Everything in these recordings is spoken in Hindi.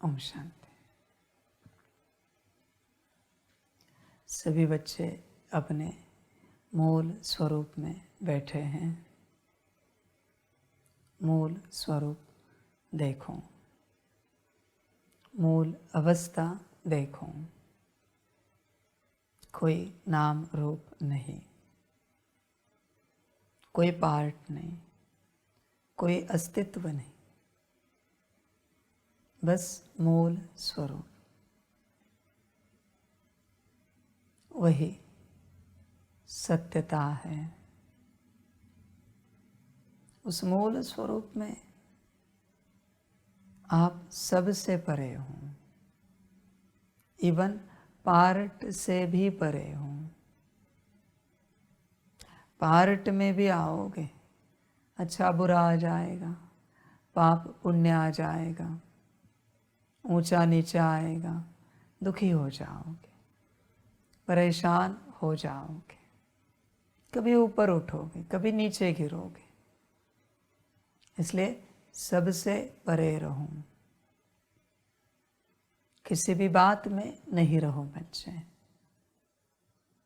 ओम शांति। सभी बच्चे अपने मूल स्वरूप में बैठे हैं। मूल स्वरूप देखो, मूल अवस्था देखो। कोई नाम रूप नहीं, कोई पार्ट नहीं, कोई अस्तित्व नहीं, बस मूल स्वरूप। वही सत्यता है। उस मूल स्वरूप में आप सबसे परे हो, इवन पार्ट से भी परे हो। पार्ट में भी आओगे, अच्छा बुरा आ जाएगा, पाप पुण्य आ जाएगा, ऊंचा नीचा आएगा, दुखी हो जाओगे, परेशान हो जाओगे, कभी ऊपर उठोगे, कभी नीचे गिरोगे। इसलिए सबसे परे रहो, किसी भी बात में नहीं रहो बच्चे।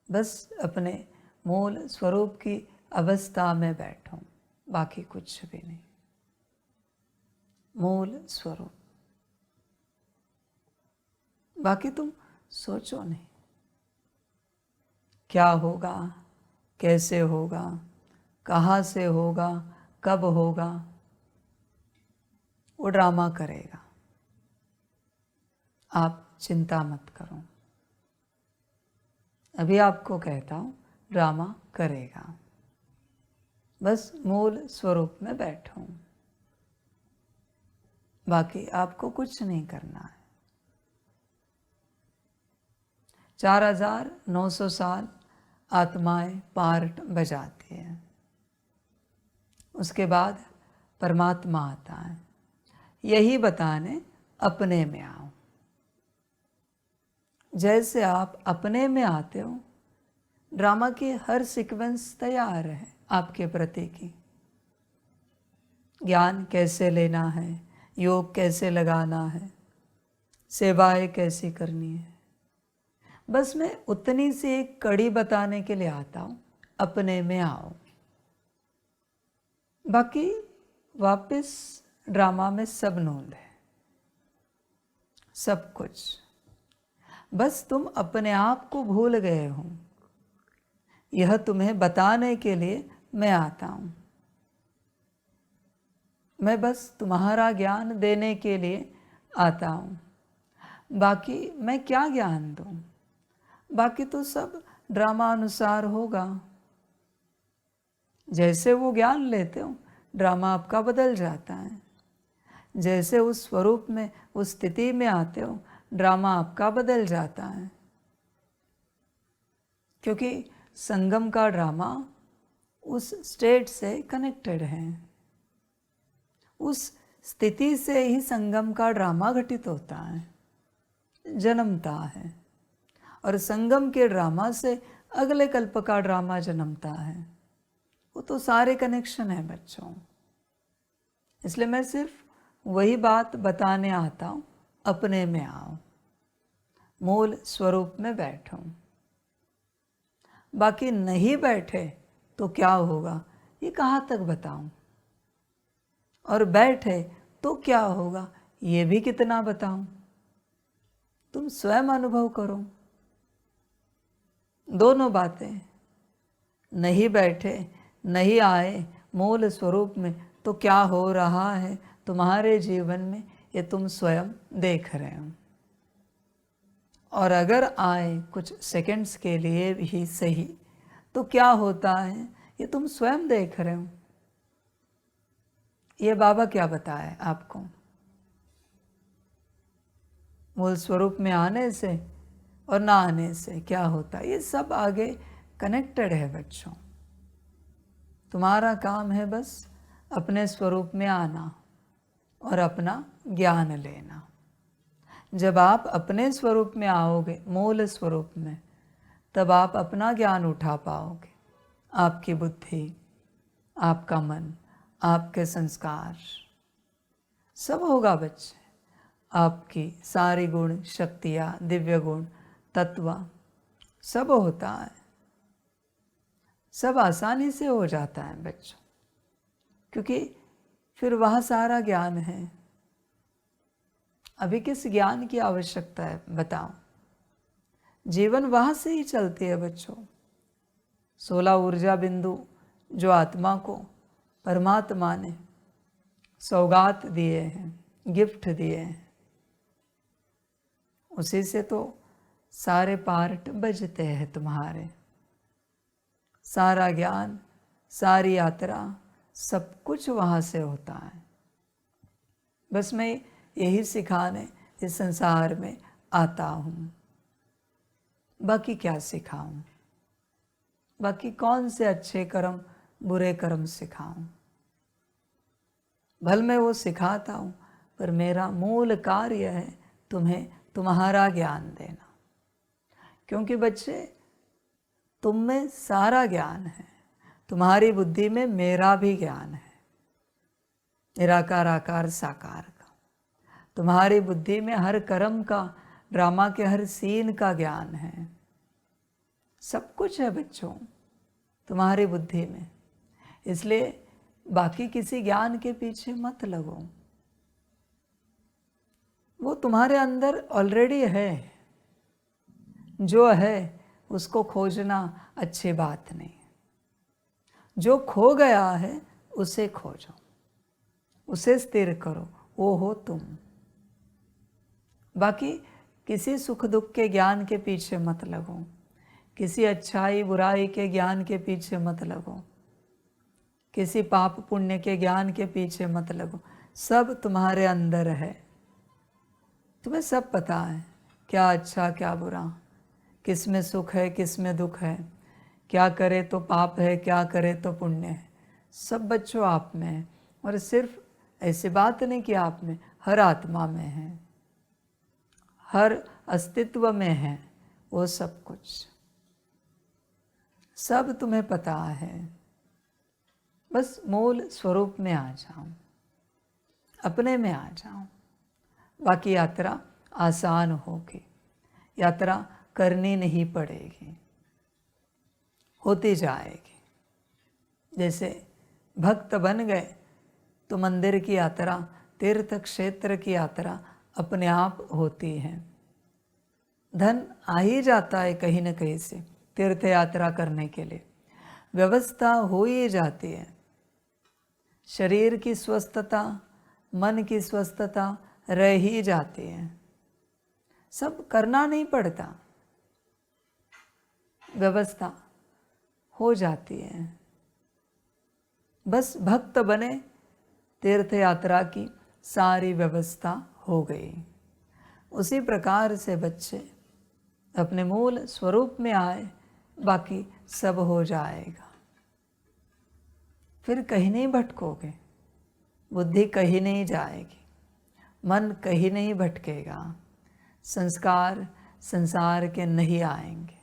बस अपने मूल स्वरूप की अवस्था में बैठो, बाकी कुछ भी नहीं। मूल स्वरूप, बाकी तुम सोचो नहीं क्या होगा, कैसे होगा, कहाँ से होगा, कब होगा। वो ड्रामा करेगा, आप चिंता मत करो। अभी आपको कहता हूँ, ड्रामा करेगा। बस मूल स्वरूप में बैठो, बाकी आपको कुछ नहीं करना है। 4900 साल आत्माएं पार्ट बजाती हैं, उसके बाद परमात्मा आता है यही बताने अपने में आओ। जैसे आप अपने में आते हो, ड्रामा की हर सीक्वेंस तैयार है आपके प्रति की। ज्ञान कैसे लेना है, योग कैसे लगाना है, सेवाएं कैसी करनी है। बस मैं उतनी सी एक कड़ी बताने के लिए आता हूँ, अपने में आओ। बाकी वापस ड्रामा में सब नूल है, सब कुछ। बस तुम अपने आप को भूल गए हो। यह तुम्हें बताने के लिए मैं आता हूँ। मैं बस तुम्हारा ज्ञान देने के लिए आता हूँ। बाकी मैं क्या ज्ञान दूँ? बाकी तो सब ड्रामा अनुसार होगा। जैसे वो ज्ञान लेते हो, ड्रामा आपका बदल जाता है। जैसे उस स्वरूप में, उस स्थिति में आते हो, ड्रामा आपका बदल जाता है। क्योंकि संगम का ड्रामा उस स्टेट से कनेक्टेड है। उस स्थिति से ही संगम का ड्रामा घटित होता है, जन्मता है। और संगम के ड्रामा से अगले कल्प का ड्रामा जन्मता है। वो तो सारे कनेक्शन है बच्चों। इसलिए मैं सिर्फ वही बात बताने आता हूँ, अपने में आओ, मूल स्वरूप में बैठो। बाकी नहीं बैठे तो क्या होगा ये कहाँ तक बताऊं, और बैठे तो क्या होगा ये भी कितना बताऊं। तुम स्वयं अनुभव करो दोनों बातें। नहीं बैठे, नहीं आए मूल स्वरूप में तो क्या हो रहा है तुम्हारे जीवन में, ये तुम स्वयं देख रहे हो। और अगर आए कुछ सेकंड्स के लिए भी सही, तो क्या होता है ये तुम स्वयं देख रहे हो। ये बाबा क्या बताए आपको? मूल स्वरूप में आने से और ना आने से क्या होता है, ये सब आगे कनेक्टेड है बच्चों। तुम्हारा काम है बस अपने स्वरूप में आना और अपना ज्ञान लेना। जब आप अपने स्वरूप में आओगे, मूल स्वरूप में, तब आप अपना ज्ञान उठा पाओगे। आपकी बुद्धि, आपका मन, आपके संस्कार, सब होगा बच्चे। आपकी सारी गुण शक्तियाँ, दिव्य गुण, तत्व सब होता है, सब आसानी से हो जाता है बच्चों, क्योंकि फिर वह सारा ज्ञान है। अभी किस ज्ञान की आवश्यकता है बताओ? जीवन वहाँ से ही चलती है बच्चों। 16 ऊर्जा बिंदु जो आत्मा को परमात्मा ने सौगात दिए हैं, गिफ्ट दिए हैं, उसी से तो सारे पार्ट बजते हैं तुम्हारे। सारा ज्ञान, सारी यात्रा, सब कुछ वहाँ से होता है। बस मैं यही सिखाने इस संसार में आता हूँ, बाकी क्या सिखाऊं? बाकी कौन से अच्छे कर्म बुरे कर्म सिखाऊं? भल मैं वो सिखाता हूँ, पर मेरा मूल कार्य है तुम्हें तुम्हारा ज्ञान देना। क्योंकि बच्चे, तुम में सारा ज्ञान है, तुम्हारी बुद्धि में मेरा भी ज्ञान है, निराकार आकार साकार का। तुम्हारी बुद्धि में हर कर्म का, ड्रामा के हर सीन का ज्ञान है। सब कुछ है बच्चों तुम्हारी बुद्धि में। इसलिए बाकी किसी ज्ञान के पीछे मत लगो, वो तुम्हारे अंदर ऑलरेडी है। जो है उसको खोजना अच्छी बात नहीं। जो खो गया है उसे खोजो, उसे स्थिर करो, वो हो तुम। बाकी किसी सुख दुख के ज्ञान के पीछे मत लगो, किसी अच्छाई बुराई के ज्ञान के पीछे मत लगो, किसी पाप पुण्य के ज्ञान के पीछे मत लगो। सब तुम्हारे अंदर है, तुम्हें सब पता है क्या अच्छा क्या बुरा, किस में सुख है किस में दुख है, क्या करे तो पाप है क्या करे तो पुण्य है। सब बच्चों आप में है। और सिर्फ ऐसी बात नहीं कि आप में, हर आत्मा में है, हर अस्तित्व में है वो सब कुछ। सब तुम्हें पता है, बस मूल स्वरूप में आ जाओ, अपने में आ जाओ। बाकी यात्रा आसान होगी, यात्रा करनी नहीं पड़ेगी, होती जाएगी। जैसे भक्त बन गए तो मंदिर की यात्रा, तीर्थ क्षेत्र की यात्रा अपने आप होती है। धन आ ही जाता है कहीं न कहीं से तीर्थ यात्रा करने के लिए, व्यवस्था हो ही जाती है। शरीर की स्वस्थता, मन की स्वस्थता रह ही जाती है, सब करना नहीं पड़ता, व्यवस्था हो जाती है। बस भक्त बने, तीर्थ यात्रा की सारी व्यवस्था हो गई। उसी प्रकार से बच्चे अपने मूल स्वरूप में आए, बाकी सब हो जाएगा। फिर कहीं नहीं भटकोगे, बुद्धि कहीं नहीं जाएगी, मन कहीं नहीं भटकेगा, संस्कार संसार के नहीं आएंगे।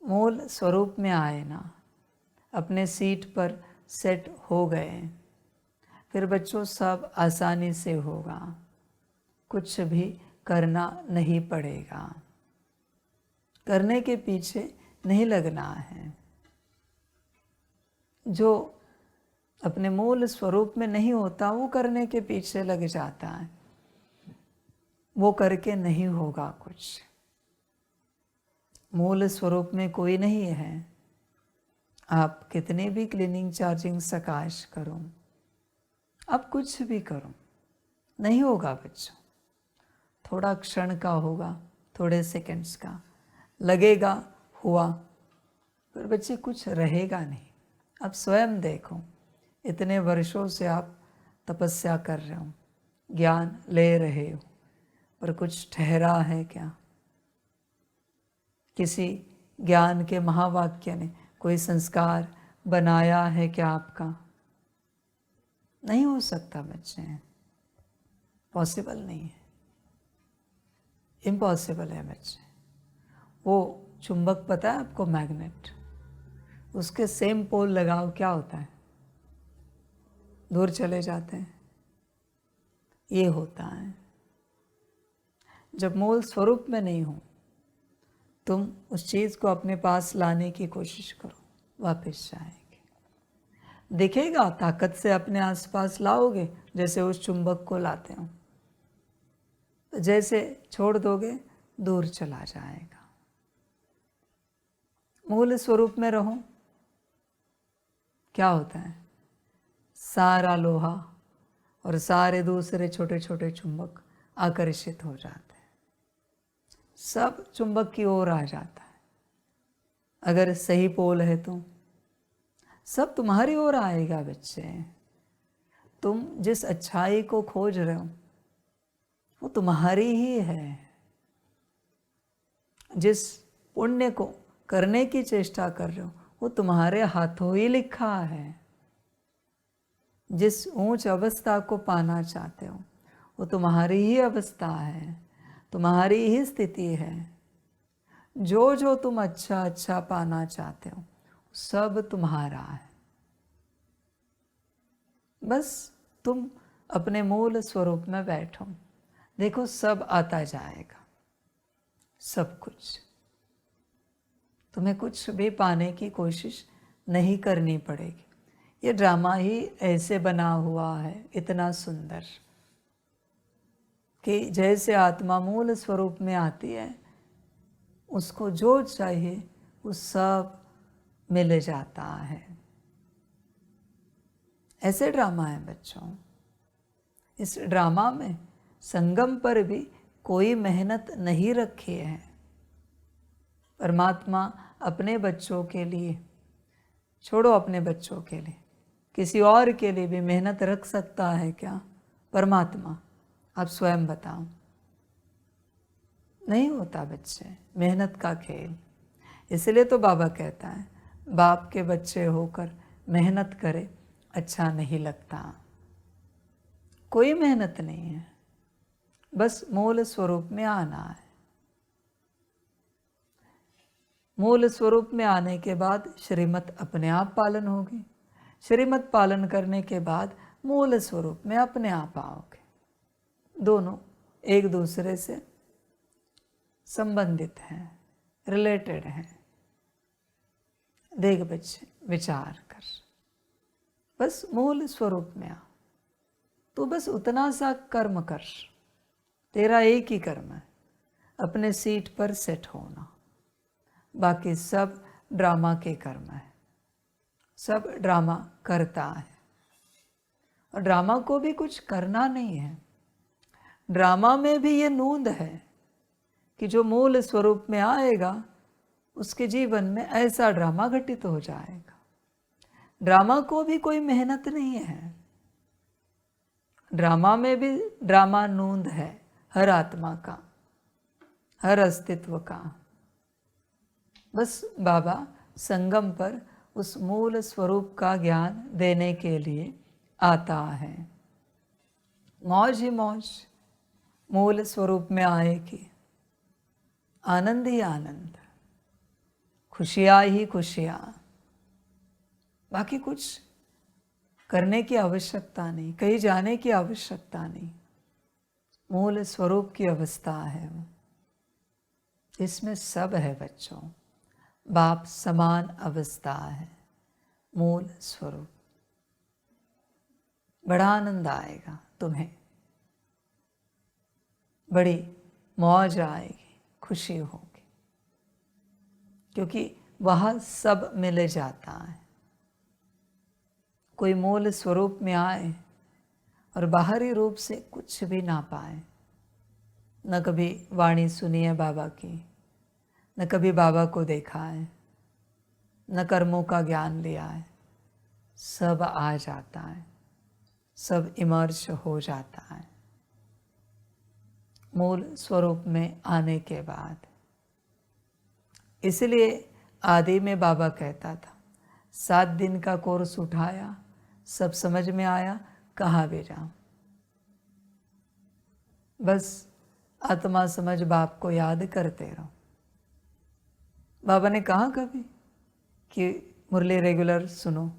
मूल स्वरूप में आए ना, अपने सीट पर सेट हो गए, फिर बच्चों सब आसानी से होगा, कुछ भी करना नहीं पड़ेगा, करने के पीछे नहीं लगना है। जो अपने मूल स्वरूप में नहीं होता वो करने के पीछे लग जाता है, वो करके नहीं होगा कुछ। मूल स्वरूप में कोई नहीं है, आप कितने भी क्लीनिंग चार्जिंग सकाश करो, अब कुछ भी करो, नहीं होगा बच्चों। थोड़ा क्षण का होगा, थोड़े सेकंड्स का लगेगा हुआ, पर बच्चे कुछ रहेगा नहीं। अब स्वयं देखो, इतने वर्षों से आप तपस्या कर रहे हो, ज्ञान ले रहे हो, पर कुछ ठहरा है क्या? किसी ज्ञान के महावाक्य ने कोई संस्कार बनाया है क्या आपका? नहीं हो सकता बच्चे, पॉसिबल नहीं है, इम्पॉसिबल है बच्चे। वो चुंबक पता है आपको, मैग्नेट, उसके सेम पोल लगाओ क्या होता है? दूर चले जाते हैं। ये होता है। जब मूल स्वरूप में नहीं हो, तुम उस चीज़ को अपने पास लाने की कोशिश करो, वापस जाएंगे। दिखेगा, ताकत से अपने आसपास लाओगे, जैसे उस चुंबक को लाते हो। तो जैसे छोड़ दोगे, दूर चला जाएगा। मूल स्वरूप में रहो, क्या होता है? सारा लोहा और सारे दूसरे छोटे छोटे चुंबक आकर्षित हो जाते हैं, सब चुंबक की ओर आ जाता है। अगर सही पोल है तो सब तुम्हारी ओर आएगा। बच्चे, तुम जिस अच्छाई को खोज रहे हो वो तुम्हारी ही है। जिस पुण्य को करने की चेष्टा कर रहे हो वो तुम्हारे हाथों ही लिखा है। जिस ऊंच अवस्था को पाना चाहते हो वो तुम्हारी ही अवस्था है, तुम्हारी ही स्थिति है। जो जो तुम अच्छा अच्छा पाना चाहते हो सब तुम्हारा है। बस तुम अपने मूल स्वरूप में बैठो, देखो सब आता जाएगा, सब कुछ। तुम्हें कुछ भी पाने की कोशिश नहीं करनी पड़ेगी। ये ड्रामा ही ऐसे बना हुआ है, इतना सुंदर, कि जैसे आत्मा मूल स्वरूप में आती है, उसको जो चाहिए वो सब मिल जाता है। ऐसे ड्रामा है बच्चों। इस ड्रामा में संगम पर भी कोई मेहनत नहीं रखी है। परमात्मा अपने बच्चों के लिए, छोड़ो अपने बच्चों के लिए, किसी और के लिए भी मेहनत रख सकता है क्या परमात्मा? आप स्वयं बताओ। नहीं होता बच्चे, मेहनत का खेल। इसलिए तो बाबा कहता है, बाप के बच्चे होकर मेहनत करे अच्छा नहीं लगता। कोई मेहनत नहीं है, बस मूल स्वरूप में आना है। मूल स्वरूप में आने के बाद श्रीमत अपने आप पालन होगी। श्रीमत पालन करने के बाद मूल स्वरूप में अपने आप आओगे। दोनों एक दूसरे से संबंधित हैं, रिलेटेड हैं। देख बच्चे, विचार कर, बस मूल स्वरूप में आ। तो बस उतना सा कर्म कर, तेरा एक ही कर्म है, अपने सीट पर सेट होना। बाकी सब ड्रामा के कर्म है, सब ड्रामा करता है। और ड्रामा को भी कुछ करना नहीं है। ड्रामा में भी ये नूंद है कि जो मूल स्वरूप में आएगा उसके जीवन में ऐसा ड्रामा घटित हो जाएगा। ड्रामा को भी कोई मेहनत नहीं है। ड्रामा में भी ड्रामा नूंद है हर आत्मा का, हर अस्तित्व का। बस बाबा संगम पर उस मूल स्वरूप का ज्ञान देने के लिए आता है। मौज ही मौज, मूल स्वरूप में आएगी, आनंद ही आनंद, खुशियाँ ही खुशियाँ। बाकी कुछ करने की आवश्यकता नहीं, कहीं जाने की आवश्यकता नहीं। मूल स्वरूप की अवस्था है वो, इसमें सब है बच्चों। बाप समान अवस्था है, मूल स्वरूप। बड़ा आनंद आएगा तुम्हें, बड़ी मौज आएगी, खुशी होगी, क्योंकि वह सब मिल जाता है। कोई मूल स्वरूप में आए और बाहरी रूप से कुछ भी ना पाए, न कभी वाणी सुनी है बाबा की, न कभी बाबा को देखा है, न कर्मों का ज्ञान लिया है, सब आ जाता है, सब इमर्ज हो जाता है मूल स्वरूप में आने के बाद। इसलिए आदि में बाबा कहता था, 7 दिन का कोर्स उठाया, सब समझ में आया, कहाँ भी जाऊं। बस आत्मा समझ बाप को याद करते रहो। बाबा ने कहा कभी कि मुरली रेगुलर सुनो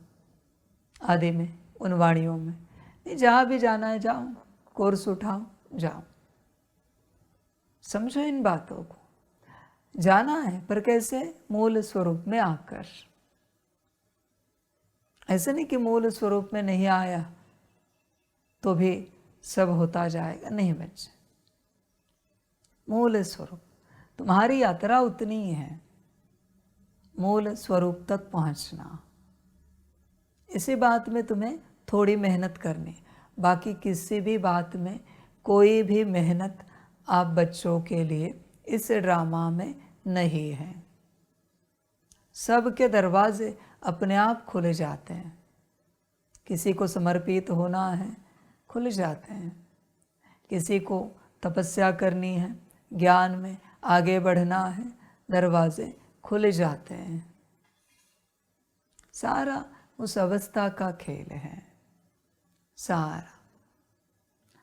आदि में, उन वाणियों में? नहीं, जहाँ भी जाना है जाओ, कोर्स उठाओ, जाओ। समझो इन बातों को। जाना है, पर कैसे? मूल स्वरूप में आकर। ऐसे नहीं कि मूल स्वरूप में नहीं आया तो भी सब होता जाएगा, नहीं बच्चे। मूल स्वरूप, तुम्हारी यात्रा उतनी ही है, मूल स्वरूप तक पहुंचना। इसी बात में तुम्हें थोड़ी मेहनत करनी, बाकी किसी भी बात में कोई भी मेहनत आप बच्चों के लिए इस ड्रामा में नहीं है। सबके दरवाजे अपने आप खुले जाते हैं। किसी को समर्पित होना है, खुल जाते हैं। किसी को तपस्या करनी है, ज्ञान में आगे बढ़ना है, दरवाजे खुल जाते हैं। सारा उस अवस्था का खेल है,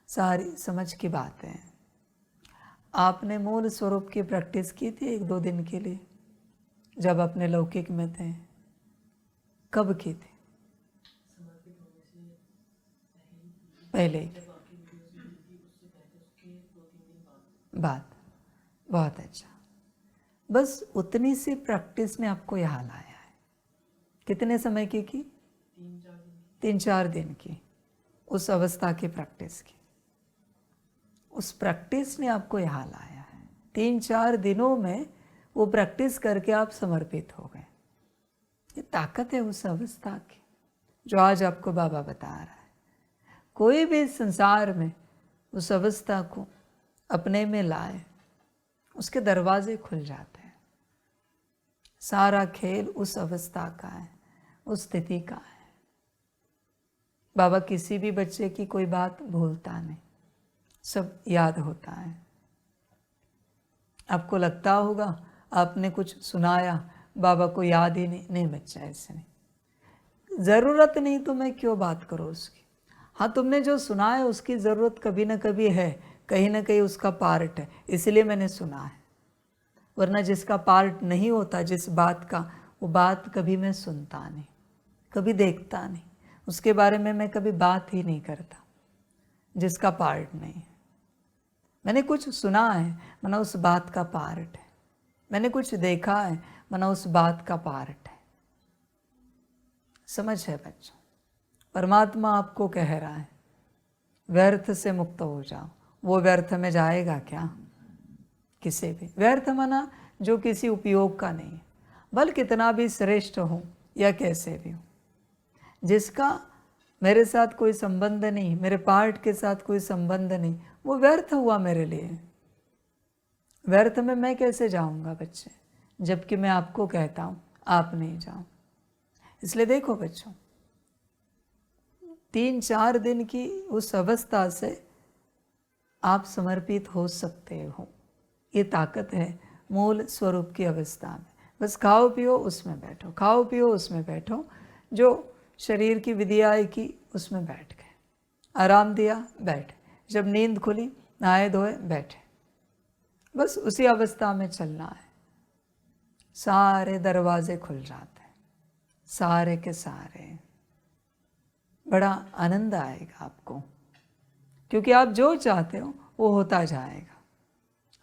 सारी समझ की बातें हैं। आपने मूल स्वरूप की प्रैक्टिस की थी 1-2 दिन के लिए जब अपने लौकिक में थे? कब की थी? पहले की बात। बहुत अच्छा। बस उतनी सी प्रैक्टिस ने आपको यहाँ लाया है। कितने समय की? 3-4 दिन की उस अवस्था की प्रैक्टिस की। उस प्रैक्टिस ने आपको यहाँ लाया है। 3-4 दिनों में वो प्रैक्टिस करके आप समर्पित हो गए। ये ताकत है उस अवस्था की जो आज आपको बाबा बता रहा है। कोई भी संसार में उस अवस्था को अपने में लाए, उसके दरवाजे खुल जाते हैं। सारा खेल उस अवस्था का है, उस स्थिति का है। बाबा किसी भी बच्चे की कोई बात भूलता नहीं, सब याद होता है। आपको लगता होगा आपने कुछ सुनाया, बाबा को याद ही नहीं बच्चा ऐसे नहीं। ज़रूरत नहीं तो मैं क्यों बात करूँ उसकी। हाँ, तुमने जो सुना है उसकी ज़रूरत कभी ना कभी है, कहीं ना कहीं उसका पार्ट है, इसलिए मैंने सुना है। वरना जिसका पार्ट नहीं होता जिस बात का, वो बात कभी मैं सुनता नहीं, कभी देखता नहीं, उसके बारे में मैं कभी बात ही नहीं करता जिसका पार्ट नहीं है। मैंने कुछ सुना है माना उस बात का पार्ट है, मैंने कुछ देखा है माना उस बात का पार्ट है। समझ है बच्चों? परमात्मा आपको कह रहा है व्यर्थ से मुक्त हो जाओ। वो व्यर्थ में जाएगा क्या? किसी भी व्यर्थ माना जो किसी उपयोग का नहीं है, बल कितना भी श्रेष्ठ हो या कैसे भी हो, जिसका मेरे साथ कोई संबंध नहीं, मेरे पार्ट के साथ कोई संबंध नहीं, वो व्यर्थ हुआ मेरे लिए। व्यर्थ में मैं कैसे जाऊंगा बच्चे, जबकि मैं आपको कहता हूं आप नहीं जाओ। इसलिए देखो बच्चों, 3-4 दिन की उस अवस्था से आप समर्पित हो सकते हो। ये ताकत है मूल स्वरूप की अवस्था में। बस खाओ पियो उसमें बैठो, खाओ पियो उसमें बैठो। जो शरीर की विधियाएं की उसमें बैठ गए, आराम दिया बैठे, जब नींद खुली नहाए धोए बैठे। बस उसी अवस्था में चलना है। सारे दरवाजे खुल जाते हैं, सारे के सारे। बड़ा आनंद आएगा आपको, क्योंकि आप जो चाहते हो वो होता जाएगा।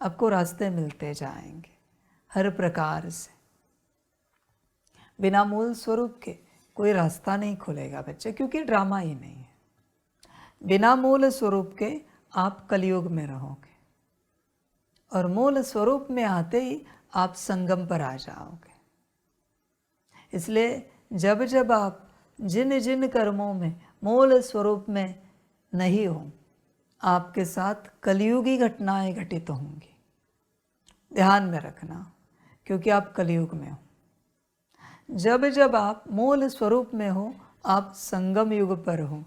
आपको रास्ते मिलते जाएंगे हर प्रकार से। बिना मूल स्वरूप के कोई रास्ता नहीं खुलेगा बच्चे, क्योंकि ड्रामा ही नहीं है। बिना मूल स्वरूप के आप कलयुग में रहोगे, और मूल स्वरूप में आते ही आप संगम पर आ जाओगे। इसलिए जब जब आप जिन जिन कर्मों में मूल स्वरूप में नहीं हो, आपके साथ कलयुगी घटनाएं घटित होंगी। ध्यान में रखना, क्योंकि आप कलयुग में हो। जब जब आप मूल स्वरूप में हो, आप संगम युग पर हो,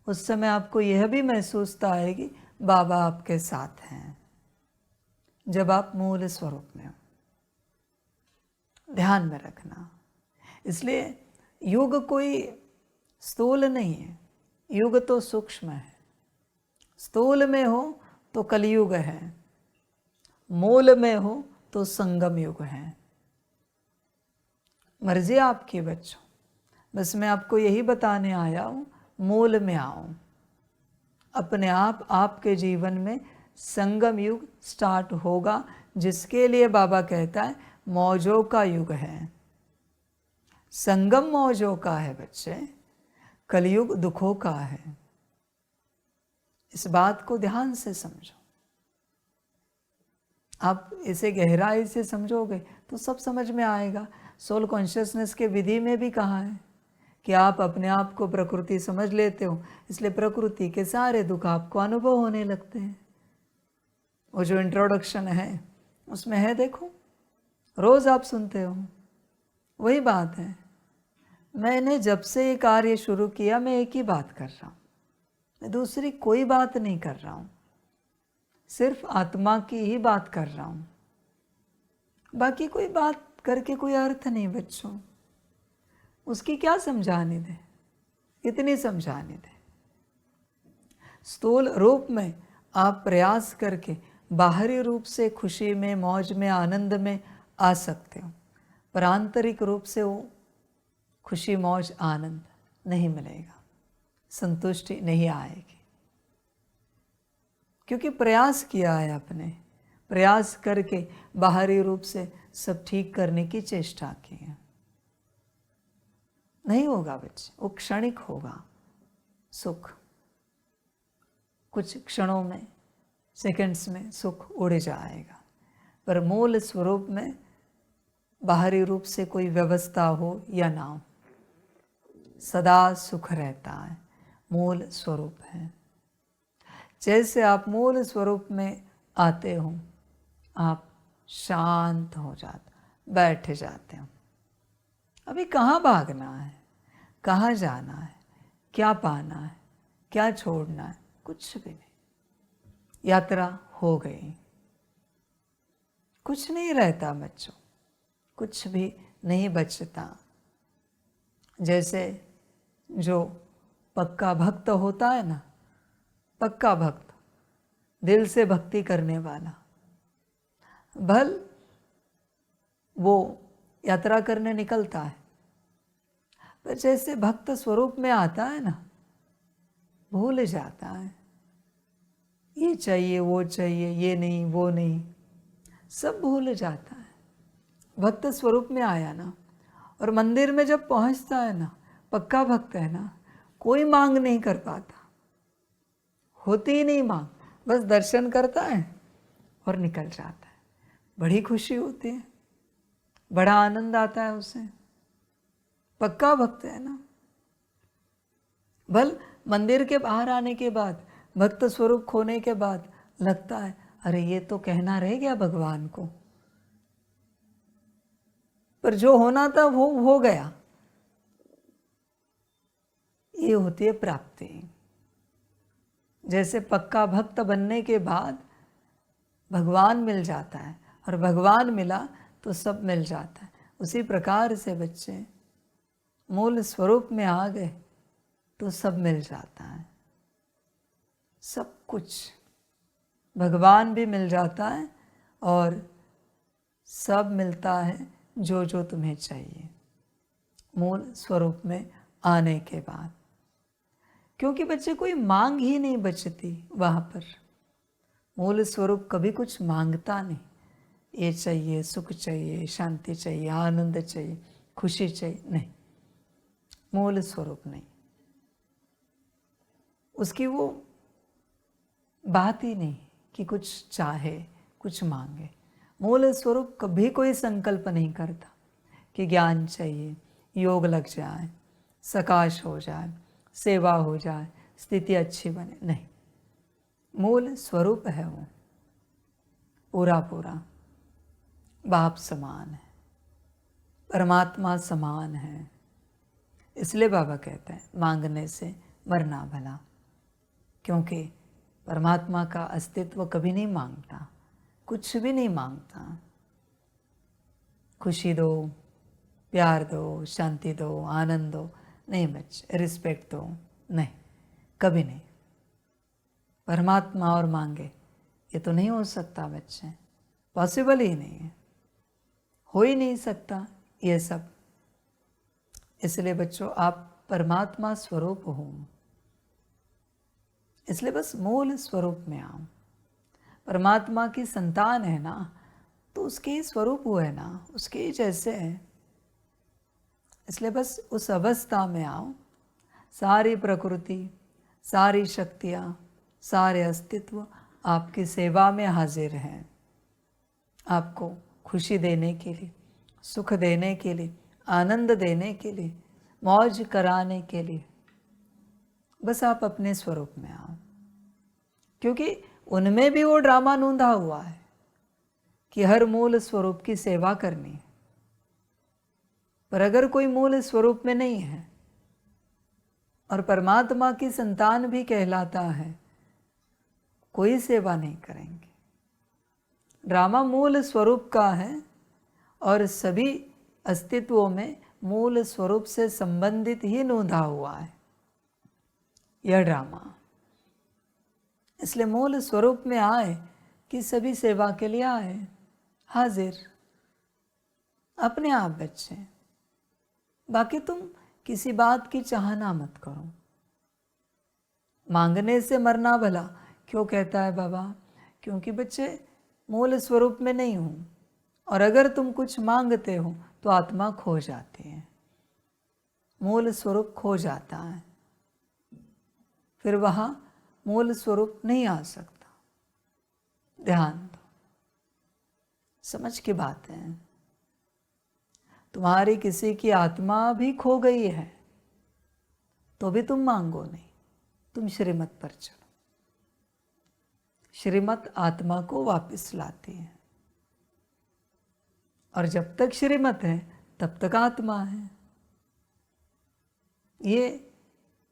उस समय आपको यह भी महसूसता है कि बाबा आपके साथ हैं। जब आप मूल स्वरूप में हो, ध्यान में रखना। इसलिए युग कोई स्थूल नहीं है, युग तो सूक्ष्म है। स्थूल में हो तो कलयुग है, मूल में हो तो संगम युग है। मर्जी आपकी बच्चों, बस मैं आपको यही बताने आया हूँ, मूल में आओ। अपने आप आपके जीवन में संगम युग स्टार्ट होगा, जिसके लिए बाबा कहता है मौजों का युग है। संगम मौजों का है बच्चे, कलयुग दुखों का है। इस बात को ध्यान से समझो। आप इसे गहराई से समझोगे तो सब समझ में आएगा। सोल कॉन्शियसनेस के विधि में भी कहा है कि आप अपने आप को प्रकृति समझ लेते हो, इसलिए प्रकृति के सारे दुख आपको अनुभव होने लगते हैं। वो जो इंट्रोडक्शन है उसमें है, देखो, रोज आप सुनते हो, वही बात है। मैंने जब से ये कार्य शुरू किया मैं एक ही बात कर रहा हूँ, मैं दूसरी कोई बात नहीं कर रहा हूँ, सिर्फ आत्मा की ही बात कर रहा हूँ। बाकी कोई बात करके कोई अर्थ नहीं बच्चों। उसकी क्या समझाने दे, इतनी समझाने दे। स्थूल रूप में आप प्रयास करके बाहरी रूप से खुशी में, मौज में, आनंद में आ सकते हो, पर आंतरिक रूप से वो खुशी, मौज, आनंद नहीं मिलेगा, संतुष्टि नहीं आएगी। क्योंकि प्रयास किया है आपने, प्रयास करके बाहरी रूप से सब ठीक करने की चेष्टा की है। नहीं होगा बच्चे, वो क्षणिक होगा सुख। कुछ क्षणों में, सेकंड्स में सुख उड़ जाएगा, पर मूल स्वरूप में बाहरी रूप से कोई व्यवस्था हो या ना हो, सदा सुख रहता है। मूल स्वरूप है। जैसे आप मूल स्वरूप में आते हो, आप शांत हो जाते, बैठ जाते हो। अभी कहाँ भागना है, कहाँ जाना है, क्या पाना है, क्या छोड़ना है, कुछ भी नहीं। यात्रा हो गई, कुछ नहीं रहता बच्चों, कुछ भी नहीं बचता। जैसे जो पक्का भक्त होता है ना, पक्का भक्त, दिल से भक्ति करने वाला, भल वो यात्रा करने निकलता है, पर जैसे भक्त स्वरूप में आता है ना, भूल जाता है। ये चाहिए, वो चाहिए, ये नहीं, वो नहीं, सब भूल जाता है। भक्त स्वरूप में आया ना, और मंदिर में जब पहुंचता है ना, पक्का भक्त है ना, कोई मांग नहीं कर पाता, होती ही नहीं मांग, बस दर्शन करता है और निकल जाता है। बड़ी खुशी होती है, बड़ा आनंद आता है उसे। पक्का भक्त है ना। भल मंदिर के बाहर आने के बाद, भक्त स्वरूप खोने के बाद लगता है अरे ये तो कहना रह गया भगवान को, पर जो होना था वो हो गया। ये होती है प्राप्ति। जैसे पक्का भक्त बनने के बाद भगवान मिल जाता है, और भगवान मिला तो सब मिल जाता है, उसी प्रकार से बच्चे मूल स्वरूप में आ गए तो सब मिल जाता है। सब कुछ भगवान भी मिल जाता है, और सब मिलता है जो जो तुम्हें चाहिए मूल स्वरूप में आने के बाद। क्योंकि बच्चे कोई मांग ही नहीं बचती वहाँ पर। मूल स्वरूप कभी कुछ मांगता नहीं, ये चाहिए, सुख चाहिए, शांति चाहिए, आनंद चाहिए, खुशी चाहिए, नहीं, मूल स्वरूप नहीं। उसकी वो बात ही नहीं कि कुछ चाहे, कुछ मांगे। मूल स्वरूप कभी कोई संकल्प नहीं करता कि ज्ञान चाहिए, योग लग जाए, सकाश हो जाए, सेवा हो जाए, स्थिति अच्छी बने, नहीं। मूल स्वरूप है वो पूरा पूरा बाप समान है, परमात्मा समान है। इसलिए बाबा कहते हैं मांगने से मरना भला, क्योंकि परमात्मा का अस्तित्व कभी नहीं मांगता, कुछ भी नहीं मांगता। खुशी दो, प्यार दो, शांति दो, आनंद दो, नहीं बच्चे, रिस्पेक्ट दो, नहीं, कभी नहीं। परमात्मा और मांगे, ये तो नहीं हो सकता बच्चे, पॉसिबल ही नहीं है, हो ही नहीं सकता ये सब। इसलिए बच्चों आप परमात्मा स्वरूप हो, इसलिए बस मूल स्वरूप में आओ। परमात्मा की संतान है ना, तो उसके ही स्वरूप हुए ना, उसके ही जैसे है। इसलिए बस उस अवस्था में आओ। सारी प्रकृति, सारी शक्तियाँ, सारे अस्तित्व आपकी सेवा में हाजिर हैं, आपको खुशी देने के लिए, सुख देने के लिए, आनंद देने के लिए, मौज कराने के लिए। बस आप अपने स्वरूप में आओ, क्योंकि उनमें भी वो ड्रामा नूंदा हुआ है कि हर मूल स्वरूप की सेवा करनी है। पर अगर कोई मूल स्वरूप में नहीं है और परमात्मा की संतान भी कहलाता है, कोई सेवा नहीं करेंगे। ड्रामा मूल स्वरूप का है और सभी अस्तित्वों में मूल स्वरूप से संबंधित ही नूंदा हुआ है यह ड्रामा। इसलिए मूल स्वरूप में आए कि सभी सेवा के लिए आए, हाजिर अपने आप बच्चे। बाकी तुम किसी बात की चाहना मत करो। मांगने से मरना भला क्यों कहता है बाबा? क्योंकि बच्चे मूल स्वरूप में नहीं हो, और अगर तुम कुछ मांगते हो तो आत्मा खो जाती है, मूल स्वरूप खो जाता है, फिर वहाँ मूल स्वरूप नहीं आ सकता। ध्यान दो, समझ की बात है। तुम्हारी किसी की आत्मा भी खो गई है तो भी तुम मांगो नहीं, तुम श्रीमत पर चलो। श्रीमत आत्मा को वापस लाती है, और जब तक श्रीमत है तब तक आत्मा है। ये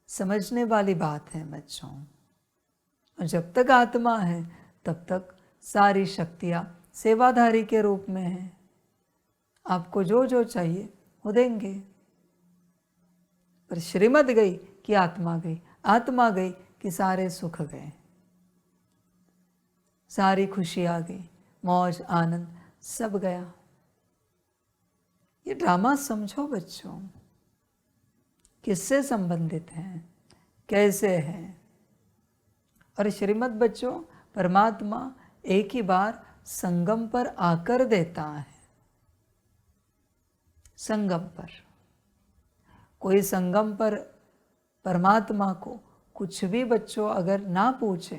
समझने वाली बात है बच्चों। और जब तक आत्मा है तब तक सारी शक्तियाँ सेवाधारी के रूप में हैं। आपको जो जो चाहिए वो देंगे। पर श्रीमत गई कि आत्मा गई, आत्मा गई कि सारे सुख गए, सारी खुशी आ गई, मौज आनंद सब गया। ये ड्रामा समझो बच्चों, किससे संबंधित है, कैसे है। और श्रीमत बच्चों परमात्मा एक ही बार संगम पर आकर देता है। संगम पर कोई संगम पर परमात्मा को कुछ भी बच्चों अगर ना पूछे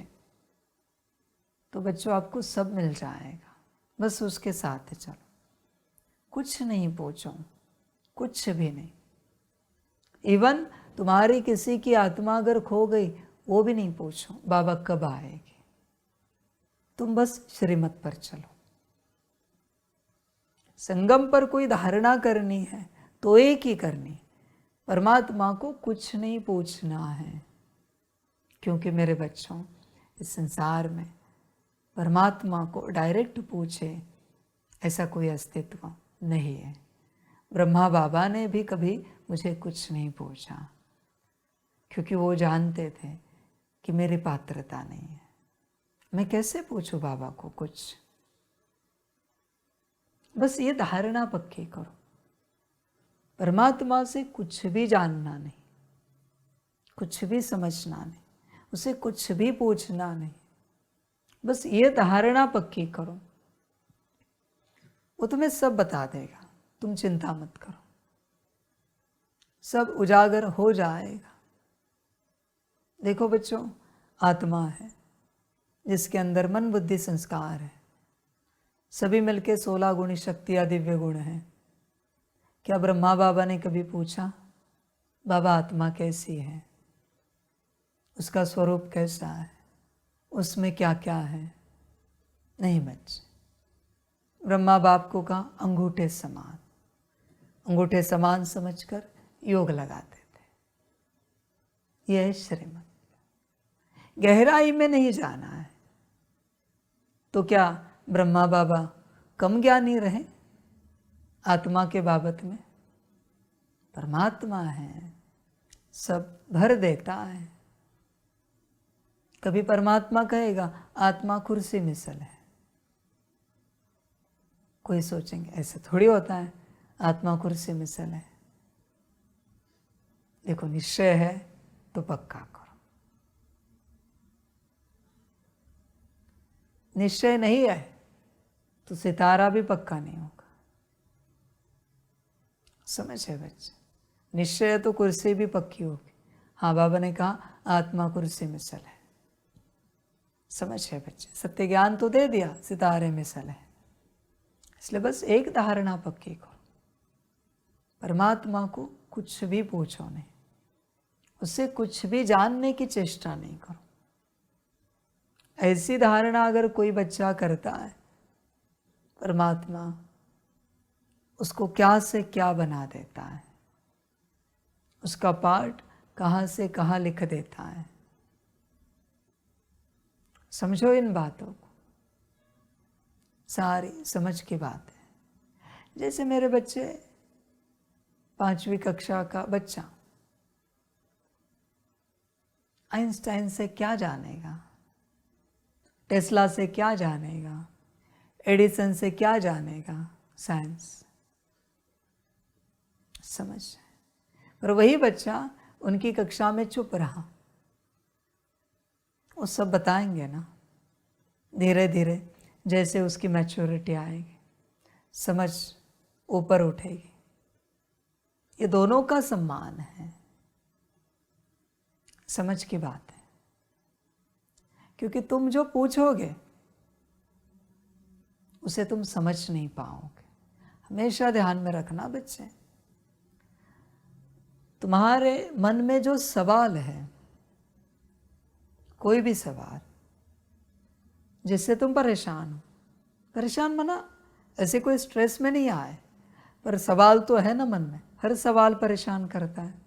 तो बच्चों आपको सब मिल जाएगा। बस उसके साथ चलो, कुछ नहीं पूछो, कुछ भी नहीं। इवन तुम्हारी किसी की आत्मा अगर खो गई वो भी नहीं पूछो बाबा कब आएगी। तुम बस श्रीमत पर चलो। संगम पर कोई धारणा करनी है तो एक ही करनी, परमात्मा को कुछ नहीं पूछना है। क्योंकि मेरे बच्चों, इस संसार में परमात्मा को डायरेक्ट पूछे ऐसा कोई अस्तित्व नहीं है। ब्रह्मा बाबा ने भी कभी मुझे कुछ नहीं पूछा, क्योंकि वो जानते थे कि मेरी पात्रता नहीं है। मैं कैसे पूछूं बाबा को कुछ? बस ये धारणा पक्की करो, परमात्मा से कुछ भी जानना नहीं, कुछ भी समझना नहीं, उसे कुछ भी पूछना नहीं। बस ये धारणा पक्की करो, वो तुम्हें सब बता देगा। तुम चिंता मत करो, सब उजागर हो जाएगा। देखो बच्चों, आत्मा है जिसके अंदर मन बुद्धि संस्कार है, सभी मिलके 16 गुणी शक्तियाँ दिव्य गुण हैं। क्या ब्रह्मा बाबा ने कभी पूछा बाबा आत्मा कैसी है, उसका स्वरूप कैसा है, उसमें क्या क्या है? नहीं बच्चे, ब्रह्मा बाप को कहा अंगूठे समान, अंगूठे समान समझकर योग लगाते थे। यह है श्रीमत। गहराई में नहीं जाना है तो क्या ब्रह्मा बाबा कम ज्ञानी रहे आत्मा के बाबत में? परमात्मा है, सब भर देता है। कभी परमात्मा कहेगा आत्मा कुर्सी मिसल है, कोई सोचेंगे ऐसे थोड़ी होता है, आत्मा कुर्सी मिसल है। देखो, निश्चय है तो पक्का करो। निश्चय नहीं है तो सितारा भी पक्का नहीं होगा। समझे बच्चे? निश्चय तो कुर्सी भी पक्की होगी। हाँ, बाबा ने कहा आत्मा कुर्सी मिसल है। समझे बच्चे? सत्य ज्ञान तो दे दिया, सितारे मिसल है। इसलिए बस एक धारणा पक्की करो, परमात्मा को कुछ भी पूछो नहीं, उससे कुछ भी जानने की चेष्टा नहीं करो। ऐसी धारणा अगर कोई बच्चा करता है, परमात्मा उसको क्या से क्या बना देता है, उसका पाठ कहाँ से कहाँ लिख देता है। समझो इन बातों को, सारी समझ की बात है। जैसे मेरे बच्चे 5वीं कक्षा का बच्चा आइंस्टाइन से क्या जानेगा, टेस्ला से क्या जानेगा, एडिसन से क्या जानेगा साइंस। समझ? पर वही बच्चा उनकी कक्षा में चुप रहा, वो सब बताएंगे ना। धीरे धीरे जैसे उसकी मैच्योरिटी आएगी, समझ ऊपर उठेगी। ये दोनों का सम्मान है। समझ की बात है। क्योंकि तुम जो पूछोगे उसे तुम समझ नहीं पाओगे। हमेशा ध्यान में रखना बच्चे, तुम्हारे मन में जो सवाल है, कोई भी सवाल जिससे तुम परेशान हो, परेशान मना ऐसे कोई स्ट्रेस में नहीं आए, पर सवाल तो है ना मन में। हर सवाल परेशान करता है।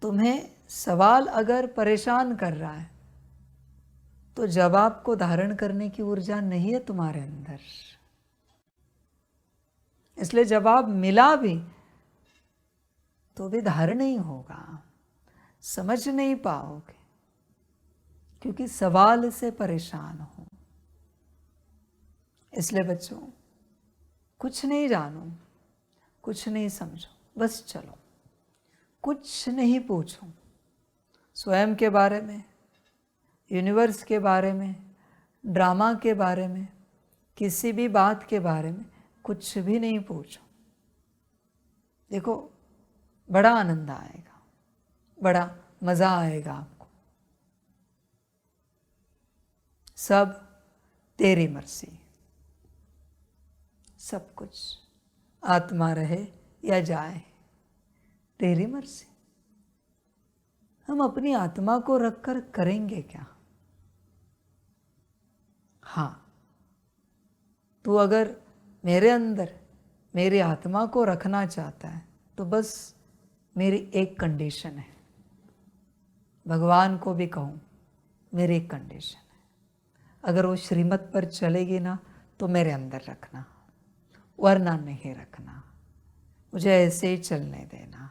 तुम्हें सवाल अगर परेशान कर रहा है तो जवाब को धारण करने की ऊर्जा नहीं है तुम्हारे अंदर। इसलिए जवाब मिला भी तो भी धारण नहीं होगा, समझ नहीं पाओगे, क्योंकि सवाल से परेशान हो। इसलिए बच्चों, कुछ नहीं जानो, कुछ नहीं समझो, बस चलो। कुछ नहीं पूछो स्वयं के बारे में, यूनिवर्स के बारे में, ड्रामा के बारे में, किसी भी बात के बारे में कुछ भी नहीं पूछो। देखो, बड़ा आनंद आएगा, बड़ा मज़ा आएगा आपको। सब तेरी मर्जी, सब कुछ आत्मा रहे या जाए, तेरी मर्जी। हम अपनी आत्मा को रखकर करेंगे क्या? हाँ, तू अगर मेरे अंदर मेरी आत्मा को रखना चाहता है तो बस मेरी एक कंडीशन है। भगवान को भी कहूँ, मेरी एक कंडीशन है, अगर वो श्रीमत पर चलेगी ना तो मेरे अंदर रखना, वरना नहीं रखना। मुझे ऐसे ही चलने देना।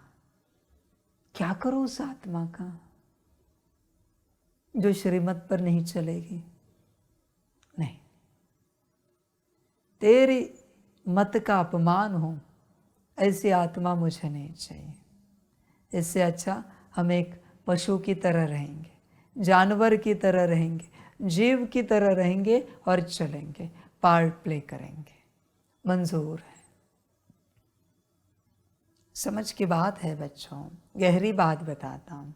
क्या करूँ उस आत्मा का जो श्रीमत पर नहीं चलेगी? नहीं, तेरी मत का अपमान हो ऐसी आत्मा मुझे नहीं चाहिए। इससे अच्छा हम एक पशु की तरह रहेंगे, जानवर की तरह रहेंगे, जीव की तरह रहेंगे और चलेंगे, पार्ट प्ले करेंगे। मंजूर है। समझ की बात है बच्चों, गहरी बात बताता हूँ,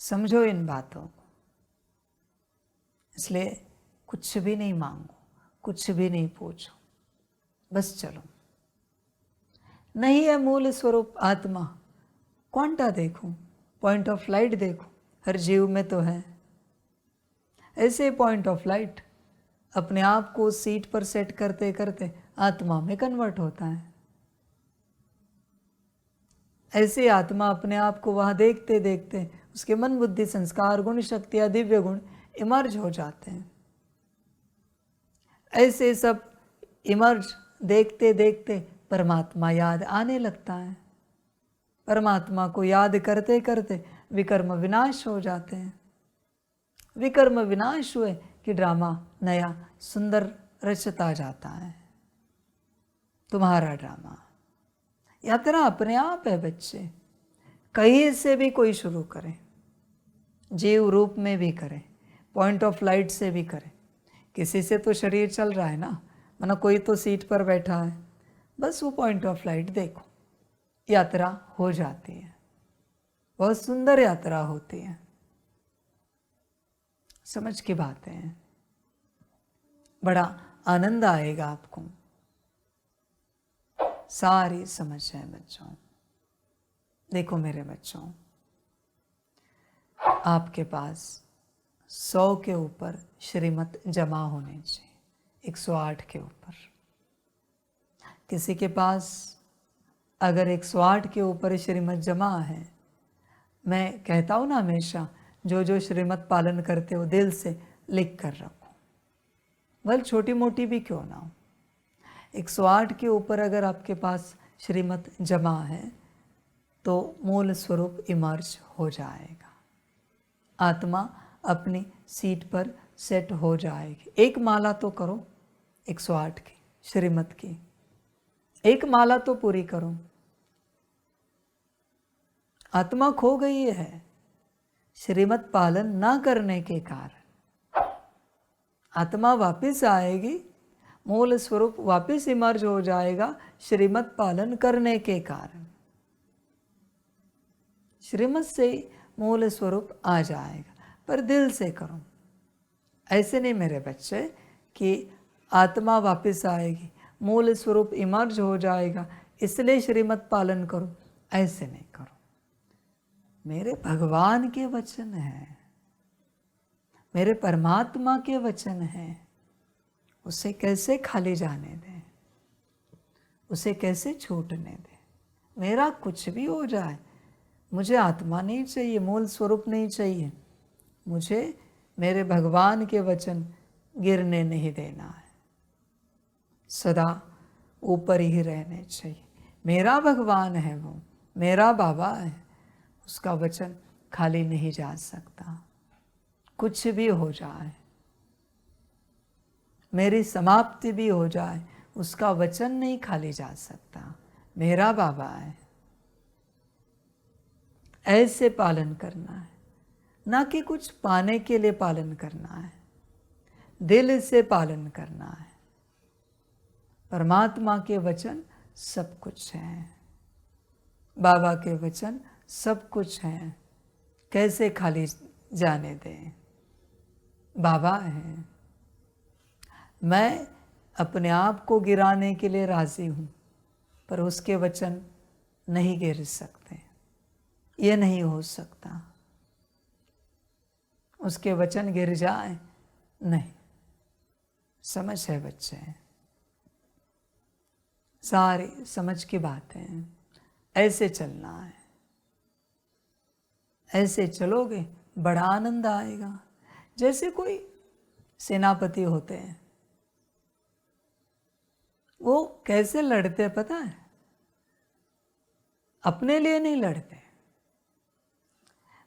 समझो इन बातों को। इसलिए कुछ भी नहीं मांगो, कुछ भी नहीं पूछो, बस चलो। नहीं है मूल स्वरूप आत्मा, क्वांटा देखो, पॉइंट ऑफ लाइट देखो, हर जीव में तो है। ऐसे पॉइंट ऑफ लाइट अपने आप को सीट पर सेट करते करते आत्मा में कन्वर्ट होता है। ऐसे आत्मा अपने आप को वहाँ देखते देखते उसके मन बुद्धि संस्कार गुण शक्तियाँ दिव्य गुण इमर्ज हो जाते हैं। ऐसे सब इमर्ज देखते देखते परमात्मा याद आने लगता है। परमात्मा को याद करते करते विकर्म विनाश हो जाते हैं। विकर्म विनाश हुए कि ड्रामा नया सुंदर रचता जाता है। तुम्हारा ड्रामा यात्रा अपने आप है बच्चे, कहीं से भी कोई शुरू करे, जीव रूप में भी करे, पॉइंट ऑफ लाइट से भी करें। किसी से तो शरीर चल रहा है ना, माना कोई तो सीट पर बैठा है, बस वो पॉइंट ऑफ लाइट देखो, यात्रा हो जाती है, बहुत सुंदर यात्रा होती है। समझ की बातें हैं, बड़ा आनंद आएगा आपको। सारी समझ है बच्चों। देखो मेरे बच्चों, आपके पास 100 के ऊपर श्रीमत जमा होने चाहिए, 108 के ऊपर। किसी के पास अगर 108 के ऊपर श्रीमत जमा है, मैं कहता हूँ ना हमेशा, जो जो श्रीमत पालन करते हो दिल से लिख कर रखो, भले छोटी मोटी भी क्यों ना हो। 108 के ऊपर अगर आपके पास श्रीमत जमा है तो मूल स्वरूप इमर्ज हो जाएगा, आत्मा अपनी सीट पर सेट हो जाएगी। एक माला तो करो 108 की श्रीमत की, एक माला तो पूरी करो। आत्मा खो गई है श्रीमत पालन ना करने के कारण। आत्मा वापस आएगी, मूल स्वरूप वापस इमर्ज हो जाएगा श्रीमत पालन करने के कारण। श्रीमत से मूल स्वरूप आ जाएगा, पर दिल से करो। ऐसे नहीं मेरे बच्चे कि आत्मा वापस आएगी, मूल स्वरूप इमर्ज हो जाएगा इसलिए श्रीमत पालन करो, ऐसे नहीं करो। मेरे भगवान के वचन हैं, मेरे परमात्मा के वचन हैं, उसे कैसे खाली जाने दें, उसे कैसे छूटने दें। मेरा कुछ भी हो जाए, मुझे आत्मा नहीं चाहिए, मूल स्वरूप नहीं चाहिए, मुझे मेरे भगवान के वचन गिरने नहीं देना है, सदा ऊपर ही रहने चाहिए। मेरा भगवान है, वो मेरा बाबा है, उसका वचन खाली नहीं जा सकता। कुछ भी हो जाए, मेरी समाप्ति भी हो जाए, उसका वचन नहीं खाली जा सकता। मेरा बाबा है। ऐसे पालन करना है, ना कि कुछ पाने के लिए पालन करना है, दिल से पालन करना है। परमात्मा के वचन सब कुछ है, बाबा के वचन सब कुछ है, कैसे खाली जाने दें। बाबा है, मैं अपने आप को गिराने के लिए राजी हूँ, पर उसके वचन नहीं गिर सकते, ये नहीं हो सकता। उसके वचन गिर जाए नहीं। समझ है बच्चे, सारी समझ की बातें। ऐसे चलना है, ऐसे चलोगे बड़ा आनंद आएगा। जैसे कोई सेनापति होते हैं, वो कैसे लड़ते पता है? अपने लिए नहीं लड़ते।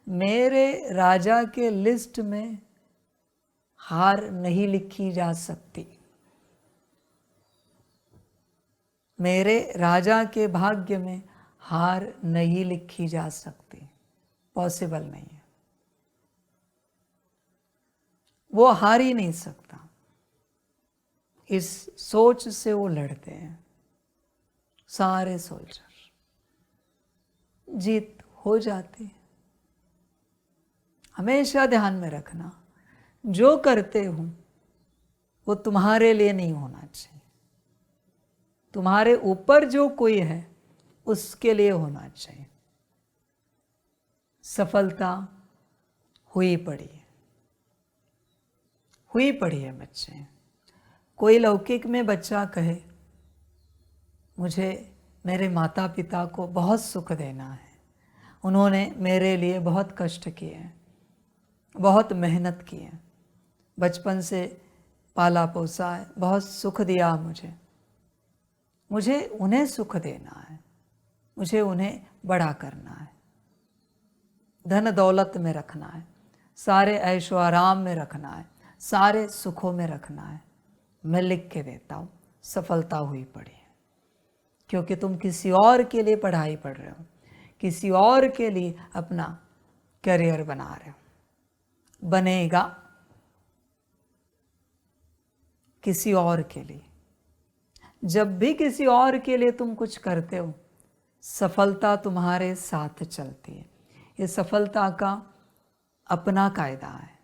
मेरे राजा के लिस्ट में हार नहीं लिखी जा सकती, मेरे राजा के भाग्य में हार नहीं लिखी जा सकती, पॉसिबल नहीं है, वो हार ही नहीं सकता। इस सोच से वो लड़ते हैं। सारे सोल्जर जीत हो जाती है। हमेशा ध्यान में रखना, जो करते हो वो तुम्हारे लिए नहीं होना चाहिए, तुम्हारे ऊपर जो कोई है उसके लिए होना चाहिए। सफलता हुई पड़ी है बच्चे। कोई लौकिक में बच्चा कहे मुझे मेरे माता पिता को बहुत सुख देना है, उन्होंने मेरे लिए बहुत कष्ट किए, बहुत मेहनत की है, बचपन से पाला पोसा है, बहुत सुख दिया मुझे उन्हें सुख देना है, मुझे उन्हें बड़ा करना है, धन दौलत में रखना है, सारे ऐशो आराम में रखना है, सारे सुखों में रखना है। मैं लिख के देता हूँ, सफलता हुई पड़ी है, क्योंकि तुम किसी और के लिए पढ़ाई पढ़ रहे हो, किसी और के लिए अपना करियर बना रहे हो। बनेगा, किसी और के लिए। जब भी किसी और के लिए तुम कुछ करते हो, सफलता तुम्हारे साथ चलती है। ये सफलता का अपना कायदा है।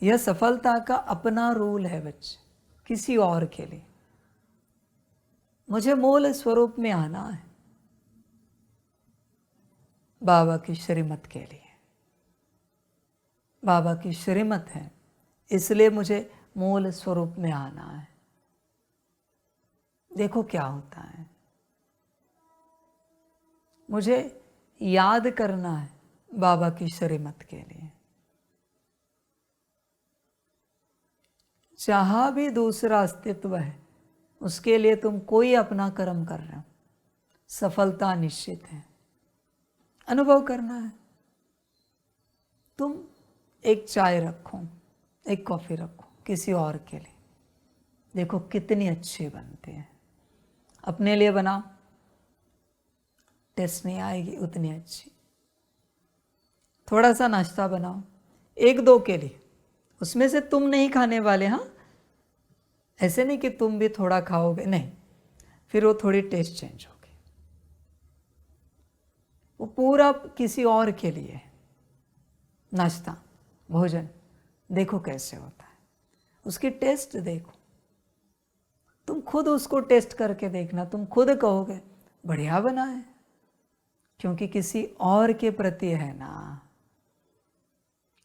यह सफलता का अपना रूल है बच्चे। किसी और के लिए मुझे मूल स्वरूप में आना है, बाबा की श्रीमत के लिए। बाबा की श्रीमत है, इसलिए मुझे मूल स्वरूप में आना है। देखो क्या होता है, मुझे याद करना है बाबा की श्रीमत के लिए। जहां भी दूसरा अस्तित्व है, उसके लिए तुम कोई अपना कर्म कर रहे हो, सफलता निश्चित है। अनुभव करना है। तुम एक चाय रखो, एक कॉफ़ी रखो किसी और के लिए, देखो कितनी अच्छी बनती है। अपने लिए बनाओ, टेस्ट नहीं आएगी उतनी अच्छी। थोड़ा सा नाश्ता बनाओ, एक दो के लिए, उसमें से तुम नहीं खाने वाले। हाँ, ऐसे नहीं कि तुम भी थोड़ा खाओगे, नहीं, फिर वो थोड़ी टेस्ट चेंज होगी। वो पूरा किसी और के लिए है। नाश्ता, भोजन, देखो कैसे होता है, उसकी टेस्ट देखो। तुम खुद उसको टेस्ट करके देखना, तुम खुद कहोगे बढ़िया बना है, क्योंकि किसी और के प्रति है ना।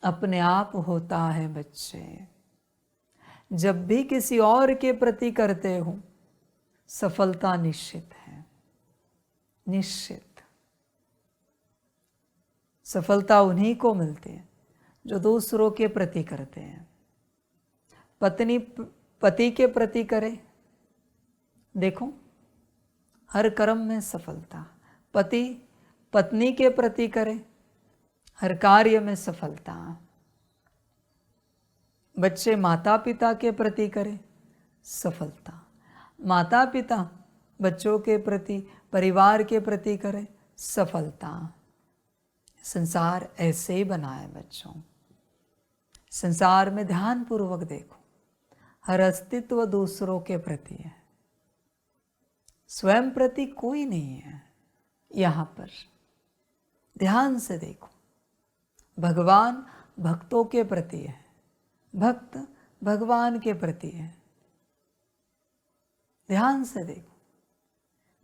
अपने आप होता है बच्चे। जब भी किसी और के प्रति करते हो, सफलता निश्चित है, निश्चित। सफलता उन्हीं को मिलती है जो दूसरों के प्रति करते हैं। पत्नी पति के प्रति करे, देखो हर कर्म में सफलता। पति पत्नी के प्रति करे, हर कार्य में सफलता। बच्चे माता पिता के प्रति करे, सफलता। माता पिता बच्चों के प्रति, परिवार के प्रति करे, सफलता। संसार ऐसे ही बना है बच्चों। संसार में ध्यानपूर्वक देखो, हर अस्तित्व दूसरों के प्रति है, स्वयं प्रति कोई नहीं है। यहाँ पर ध्यान से देखो, भगवान भक्तों के प्रति है, भक्त भगवान के प्रति है। ध्यान से देखो,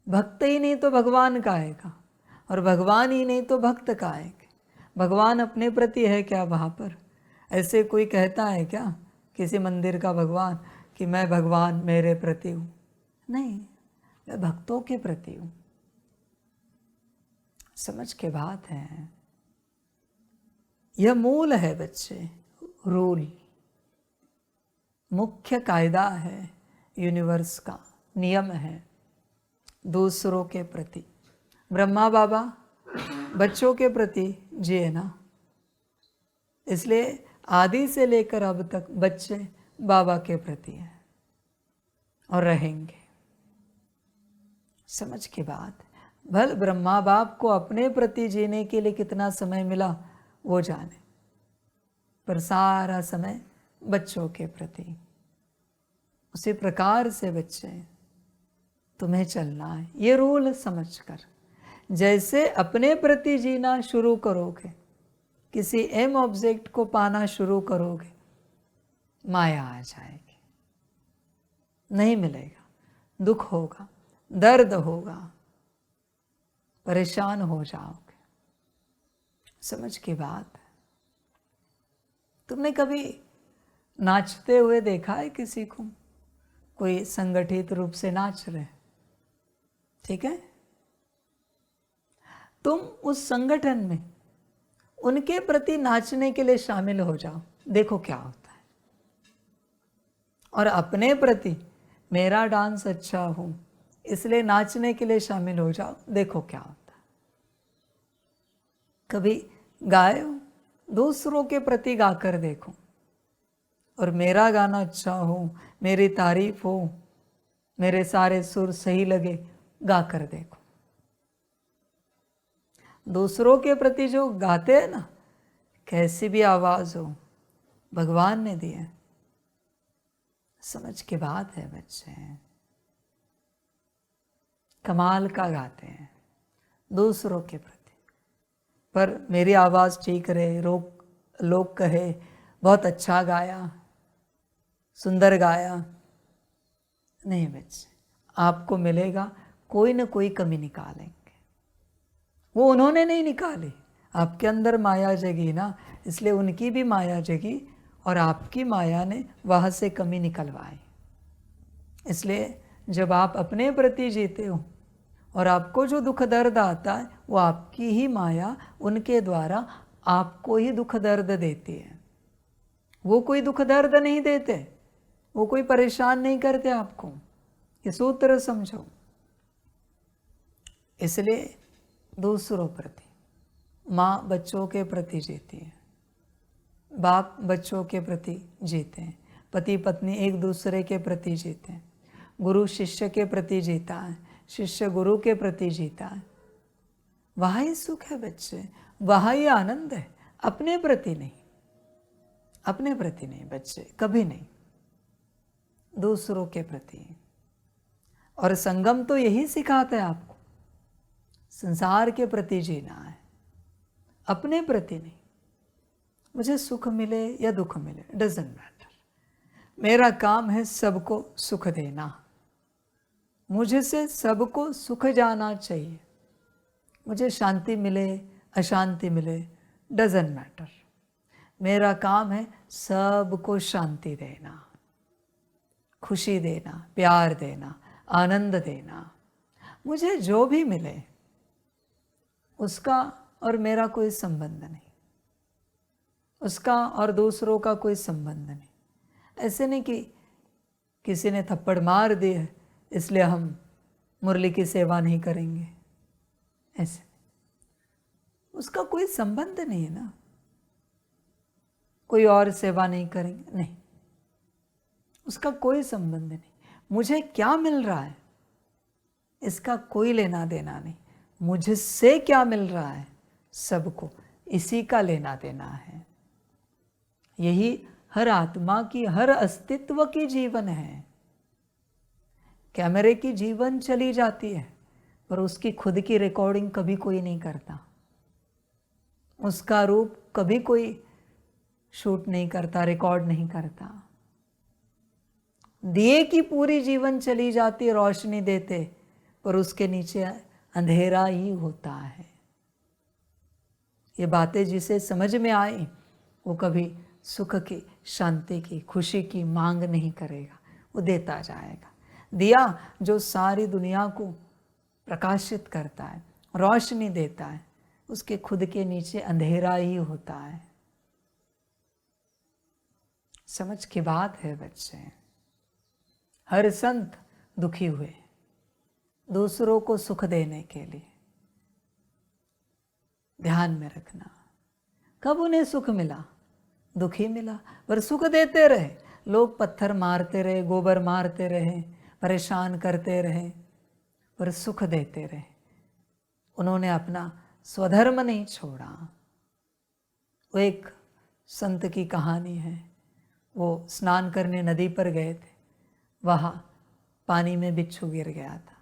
भक्त ही नहीं तो भगवान का आएगा, और भगवान ही नहीं तो भक्त का आएगा। भगवान अपने प्रति है क्या वहाँ पर? ऐसे कोई कहता है क्या किसी मंदिर का भगवान कि मैं भगवान मेरे प्रति हूँ? नहीं, मैं भक्तों के प्रति हूँ। समझ के बात है। यह मूल है बच्चे, रूल, मुख्य कायदा है, यूनिवर्स का नियम है दूसरों के प्रति। ब्रह्मा बाबा बच्चों के प्रति जिए ना, इसलिए आदि से लेकर अब तक बच्चे बाबा के प्रति हैं और रहेंगे। समझ की बात। भल ब्रह्मा बाप को अपने प्रति जीने के लिए कितना समय मिला वो जाने, पर सारा समय बच्चों के प्रति। उसी प्रकार से बच्चे तुम्हें चलना है, ये रूल समझकर। जैसे अपने प्रति जीना शुरू करोगे, किसी एम ऑब्जेक्ट को पाना शुरू करोगे, माया आ जाएगी, नहीं मिलेगा, दुख होगा, दर्द होगा, परेशान हो जाओगे। समझ की बात है। तुमने कभी नाचते हुए देखा है किसी को? कोई संगठित रूप से नाच रहे, ठीक है, तुम उस संगठन में उनके प्रति नाचने के लिए शामिल हो जाओ, देखो क्या होता है। और अपने प्रति मेरा डांस अच्छा हो इसलिए नाचने के लिए शामिल हो जाओ, देखो क्या होता है। कभी गाए हो, दूसरों के प्रति गाकर देखो, और मेरा गाना अच्छा हो, मेरी तारीफ हो, मेरे सारे सुर सही लगे, गाकर देखो। दूसरों के प्रति जो गाते हैं ना, कैसी भी आवाज़ हो, भगवान ने दी है, समझ के बात है बच्चे, कमाल का गाते हैं दूसरों के प्रति, पर मेरी आवाज़ ठीक रहे, लोग कहे बहुत अच्छा गाया, सुंदर गाया, नहीं बच्चे, आपको मिलेगा कोई ना कोई कमी निकालेंगे। वो उन्होंने नहीं निकाली, आपके अंदर माया जगी ना, इसलिए उनकी भी माया जगी और आपकी माया ने वहाँ से कमी निकलवाई। इसलिए जब आप अपने प्रति जीते हो और आपको जो दुख दर्द आता है वो आपकी ही माया उनके द्वारा आपको ही दुख दर्द देती है। वो कोई दुख दर्द नहीं देते, वो कोई परेशान नहीं करते आपको, ये सूत्र समझो। इसलिए दूसरों प्रति, माँ बच्चों के प्रति जीती है, बाप बच्चों के प्रति जीते हैं, पति पत्नी एक दूसरे के प्रति जीते हैं, गुरु शिष्य के प्रति जीता है, शिष्य गुरु के प्रति जीता है। वहाँ ही सुख है बच्चे, वहाँ ही आनंद है, अपने प्रति नहीं, अपने प्रति नहीं बच्चे, कभी नहीं, दूसरों के प्रति। और संगम तो यही सिखाता है आपको, संसार के प्रति जीना है, अपने प्रति नहीं। मुझे सुख मिले या दुख मिले, डजंट मैटर, मेरा काम है सबको सुख देना, मुझसे सबको सुख जाना चाहिए। मुझे शांति मिले अशांति मिले, डजंट मैटर, मेरा काम है सबको शांति देना, खुशी देना, प्यार देना, आनंद देना। मुझे जो भी मिले उसका और मेरा कोई संबंध नहीं, उसका और दूसरों का कोई संबंध नहीं। ऐसे नहीं कि किसी ने थप्पड़ मार दी है इसलिए हम मुरली की सेवा नहीं करेंगे, ऐसे उसका कोई संबंध नहीं है ना, कोई और सेवा नहीं करेंगे, नहीं, उसका कोई संबंध नहीं। मुझे क्या मिल रहा है इसका कोई लेना देना नहीं, मुझसे क्या मिल रहा है सबको इसी का लेना देना है। यही हर आत्मा की, हर अस्तित्व की जीवन है। कैमरे की जीवन चली जाती है पर उसकी खुद की रिकॉर्डिंग कभी कोई नहीं करता, उसका रूप कभी कोई शूट नहीं करता, रिकॉर्ड नहीं करता। दिए की पूरी जीवन चली जाती है रोशनी देते, पर उसके नीचे अंधेरा ही होता है। ये बातें जिसे समझ में आई वो कभी सुख की, शांति की, खुशी की मांग नहीं करेगा, वो देता जाएगा। दिया जो सारी दुनिया को प्रकाशित करता है, रोशनी देता है, उसके खुद के नीचे अंधेरा ही होता है। समझ की बात है बच्चे। हर संत दुखी हुए दूसरों को सुख देने के लिए, ध्यान में रखना। कब उन्हें सुख मिला? दुखी मिला, पर सुख देते रहे। लोग पत्थर मारते रहे, गोबर मारते रहे, परेशान करते रहे, पर सुख देते रहे। उन्होंने अपना स्वधर्म नहीं छोड़ा। वो एक संत की कहानी है, वो स्नान करने नदी पर गए थे, वहाँ पानी में बिच्छू गिर गया था।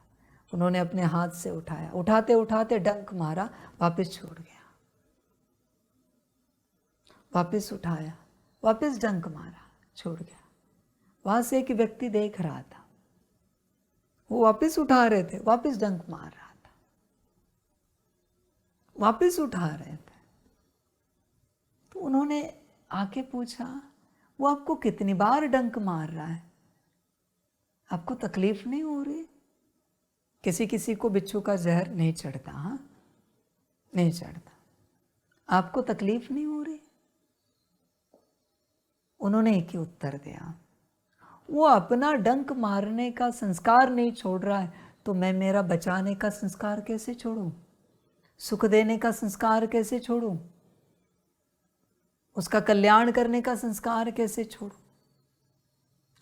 उन्होंने अपने हाथ से उठाया, उठाते उठाते डंक मारा, वापस छूट गया, वापस उठाया, वापस डंक मारा, छूट गया। वहाँ से एक व्यक्ति देख रहा था, वो वापस उठा रहे थे, वापस डंक मार रहा था, वापस उठा रहे थे। तो उन्होंने आके पूछा, वो आपको कितनी बार डंक मार रहा है, आपको तकलीफ नहीं हो रही? किसी किसी को बिच्छू का जहर नहीं चढ़ता, हाँ नहीं चढ़ता, आपको तकलीफ नहीं हो रही? उन्होंने एक ही उत्तर दिया, वो अपना डंक मारने का संस्कार नहीं छोड़ रहा है तो मैं मेरा बचाने का संस्कार कैसे छोड़ूं? सुख देने का संस्कार कैसे छोड़ूं? उसका कल्याण करने का संस्कार कैसे छोड़ूं?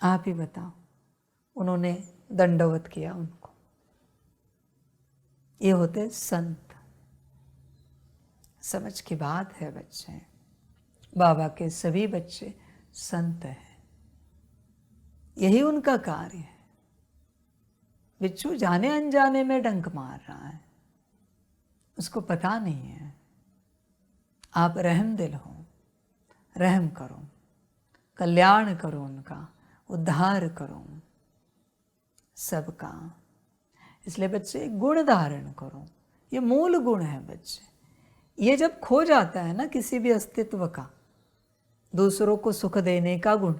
आप ही बताओ। उन्होंने दंडवत किया उनको। ये होते संत। समझ की बात है बच्चे, बाबा के सभी बच्चे संत हैं। यही उनका कार्य है। बिच्छू जाने अनजाने में डंक मार रहा है, उसको पता नहीं है। आप रहम दिल हो, रहम करो, कल्याण करो, उनका उद्धार करो सबका। इसलिए बच्चे गुण धारण करो, ये मूल गुण है बच्चे। ये जब खो जाता है ना किसी भी अस्तित्व का, दूसरों को सुख देने का गुण,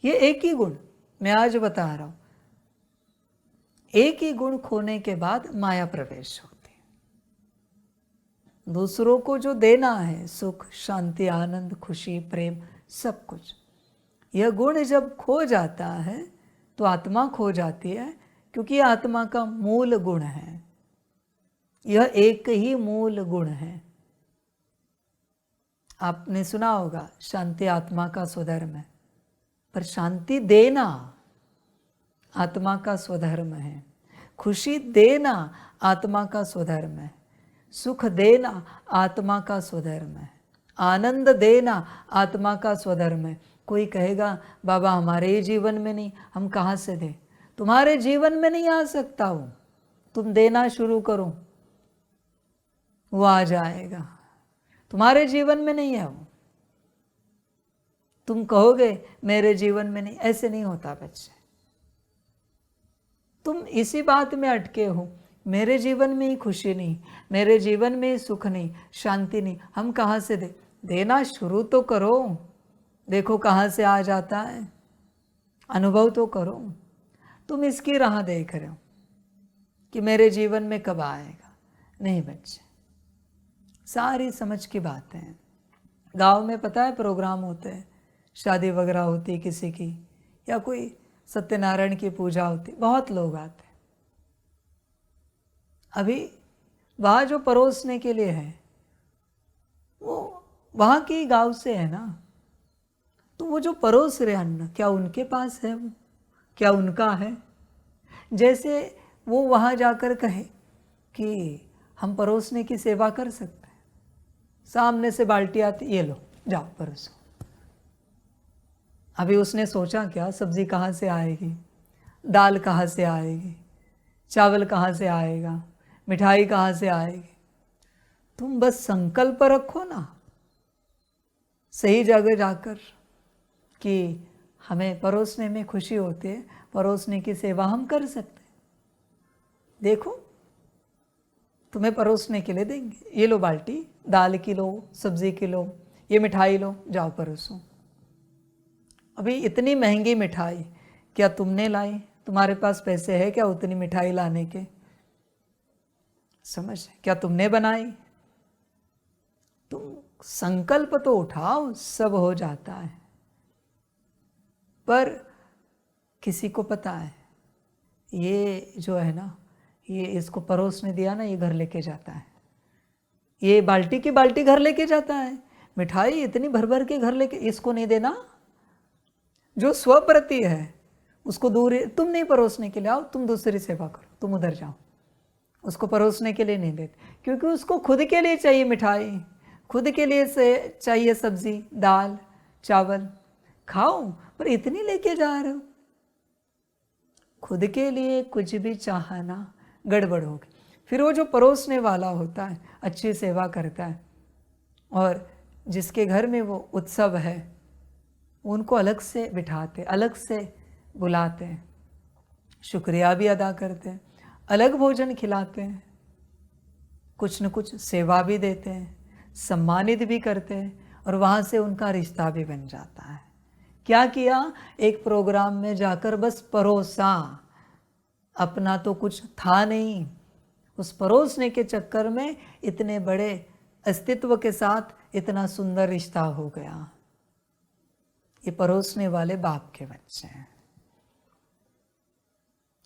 ये एक ही गुण मैं आज बता रहा हूं, एक ही गुण खोने के बाद माया प्रवेश होती है। दूसरों को जो देना है, सुख, शांति, आनंद, खुशी, प्रेम, सब कुछ, यह गुण जब खो जाता है तो आत्मा खो जाती है, क्योंकि यह आत्मा का मूल गुण है। यह एक ही मूल गुण है। आपने सुना होगा शांति आत्मा का स्वधर्म है, पर शांति देना आत्मा का स्वधर्म है, खुशी देना आत्मा का स्वधर्म है, सुख देना आत्मा का स्वधर्म है, आनंद देना आत्मा का स्वधर्म है। कोई कहेगा बाबा हमारे ही जीवन में नहीं, हम कहाँ से दें? तुम्हारे जीवन में नहीं आ सकता हूँ, तुम देना शुरू करो, वो आ जाएगा। तुम्हारे जीवन में नहीं है वो। तुम कहोगे मेरे जीवन में नहीं, ऐसे नहीं होता बच्चे। तुम इसी बात में अटके हो, मेरे जीवन में ही खुशी नहीं, मेरे जीवन में ही सुख नहीं, शांति नहीं, हम कहाँ से दे? देना शुरू तो करो, देखो कहाँ से आ जाता है, अनुभव तो करो। तुम इसकी राह देख रहे हो कि मेरे जीवन में कब आएगा। नहीं बच्चे, सारी समझ की बातें हैं। गांव में पता है प्रोग्राम होते हैं, शादी वगैरह होती है किसी की, या कोई सत्यनारायण की पूजा होती, बहुत लोग आते हैं। अभी वहाँ जो परोसने के लिए है वो वहाँ की गांव से है ना, तो वो जो परोस रहे अन्न, क्या उनके पास है वो? क्या उनका है? जैसे वो वहाँ जाकर कहे कि हम परोसने की सेवा कर सकते हैं, सामने से बाल्टी आती, ये लो जाओ परोसो। अभी उसने सोचा क्या सब्जी कहाँ से आएगी, दाल कहाँ से आएगी, चावल कहाँ से आएगा, मिठाई कहाँ से आएगी? तुम बस संकल्प रखो ना सही जगह जाकर कि हमें परोसने में खुशी होती है, परोसने की सेवा हम कर सकते हैं। देखो तुम्हें परोसने के लिए देंगे, ये लो बाल्टी, दाल की लो, सब्जी की लो, ये मिठाई लो, जाओ परोसो। अभी इतनी महंगी मिठाई क्या तुमने लाई? तुम्हारे पास पैसे है क्या उतनी मिठाई लाने के? समझ, क्या तुमने बनाई? तुम संकल्प तो उठाओ, सब हो जाता है। पर किसी को पता है ये जो है ना, ये इसको परोसने दिया ना, ये घर लेके जाता है, ये बाल्टी की बाल्टी घर लेके जाता है, मिठाई इतनी भर भर के घर लेके, इसको नहीं देना। जो स्वप्रति है उसको दूर, तुम नहीं परोसने के लिए आओ, तुम दूसरी सेवा करो, तुम उधर जाओ। उसको परोसने के लिए नहीं देते, क्योंकि उसको खुद के लिए चाहिए मिठाई, खुद के लिए से चाहिए सब्जी, दाल, चावल, खाओ, पर इतनी लेके जा रहे हो। खुद के लिए कुछ भी चाहना गड़बड़ होगी। फिर वो जो परोसने वाला होता है, अच्छी सेवा करता है, और जिसके घर में वो उत्सव है, उनको अलग से बिठाते, अलग से बुलाते हैं, शुक्रिया भी अदा करते हैं, अलग भोजन खिलाते हैं, कुछ न कुछ सेवा भी देते हैं, सम्मानित भी करते हैं, और वहाँ से उनका रिश्ता भी बन जाता है। क्या किया? एक प्रोग्राम में जाकर बस परोसा, अपना तो कुछ था नहीं, उस परोसने के चक्कर में इतने बड़े अस्तित्व के साथ इतना सुंदर रिश्ता हो गया। ये परोसने वाले बाप के बच्चे हैं।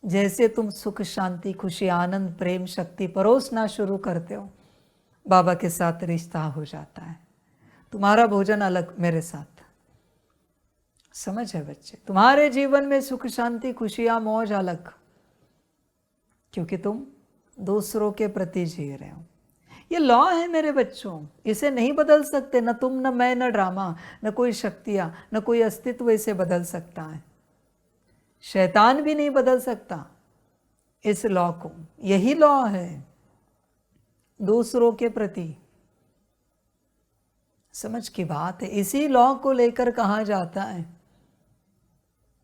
जैसे तुम सुख, शांति, खुशी, आनंद, प्रेम, शक्ति परोसना शुरू करते हो, बाबा के साथ रिश्ता हो जाता है। तुम्हारा भोजन अलग, मेरे साथ। समझ है बच्चे? तुम्हारे जीवन में सुख, शांति, खुशियां, मौज अलग, क्योंकि तुम दूसरों के प्रति जी रहे हो। ये लॉ है मेरे बच्चों, इसे नहीं बदल सकते, न तुम, न मैं, न ड्रामा, न कोई शक्तियाँ, न कोई अस्तित्व इसे बदल सकता है। शैतान भी नहीं बदल सकता इस लॉ को। यही लॉ है दूसरों के प्रति। समझ की बात है। इसी लॉ को लेकर कहा जाता है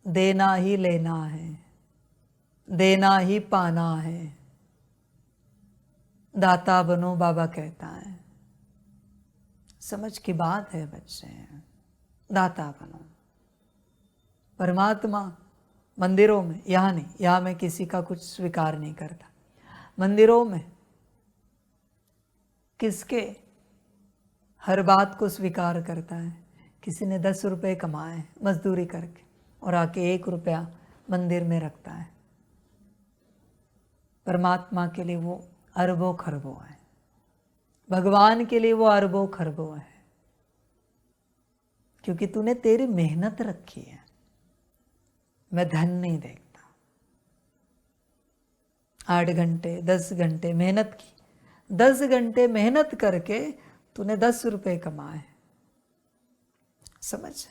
देना ही लेना है, देना ही पाना है, दाता बनो बाबा कहता है। समझ की बात है बच्चे, दाता बनो। परमात्मा मंदिरों में, यहाँ नहीं, यहाँ मैं किसी का कुछ स्वीकार नहीं करता। मंदिरों में किसके हर बात को स्वीकार करता है? किसी ने 10 रुपये कमाए मजदूरी करके और आके 1 रुपया मंदिर में रखता है। परमात्मा के लिए वो अरबों खरबों है, भगवान के लिए वो अरबों खरबों है, क्योंकि तूने तेरी मेहनत रखी है। मैं धन नहीं देखता। 8 घंटे 10 घंटे मेहनत की, 10 घंटे मेहनत करके तूने 10 रुपये कमाए। समझ,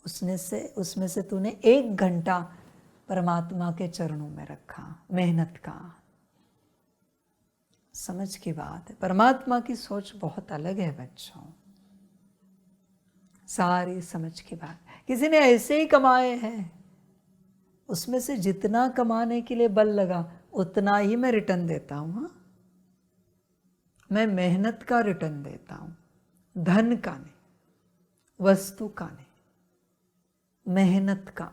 उसमें से तूने 1 घंटा परमात्मा के चरणों में रखा, मेहनत का। समझ की बात है। परमात्मा की सोच बहुत अलग है बच्चों, सारी समझ की बात। किसी ने ऐसे ही कमाए हैं, उसमें से जितना कमाने के लिए बल लगा उतना ही मैं रिटर्न देता हूं। हाँ, मैं मेहनत का रिटर्न देता हूं, धन का नहीं, वस्तु का नहीं, मेहनत का।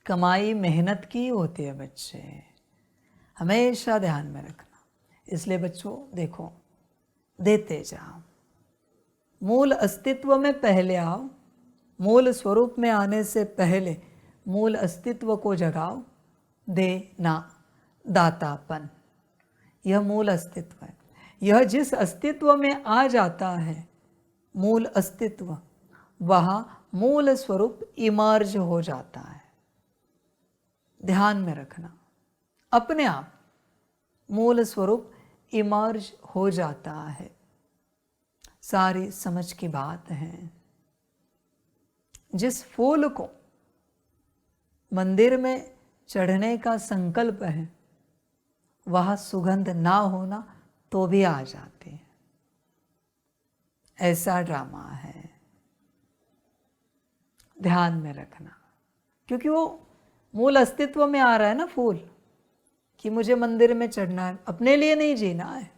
कमाई मेहनत की होती है बच्चे, हमेशा ध्यान में रखना। इसलिए बच्चों देखो, देते जाओ, मूल अस्तित्व में पहले आओ। मूल स्वरूप में आने से पहले मूल अस्तित्व को जगाओ। देना, दातापन, यह मूल अस्तित्व है। यह जिस अस्तित्व में आ जाता है, मूल अस्तित्व, वहाँ मूल स्वरूप इमर्ज हो जाता है। ध्यान में रखना, अपने आप मूल स्वरूप इमर्ज हो जाता है। सारी समझ की बात है। जिस फूल को मंदिर में चढ़ने का संकल्प है, वह सुगंध ना होना तो भी आ जाती है। ऐसा ड्रामा है, ध्यान में रखना। क्योंकि वो मूल अस्तित्व में आ रहा है ना फूल, कि मुझे मंदिर में चढ़ना है, अपने लिए नहीं जीना है,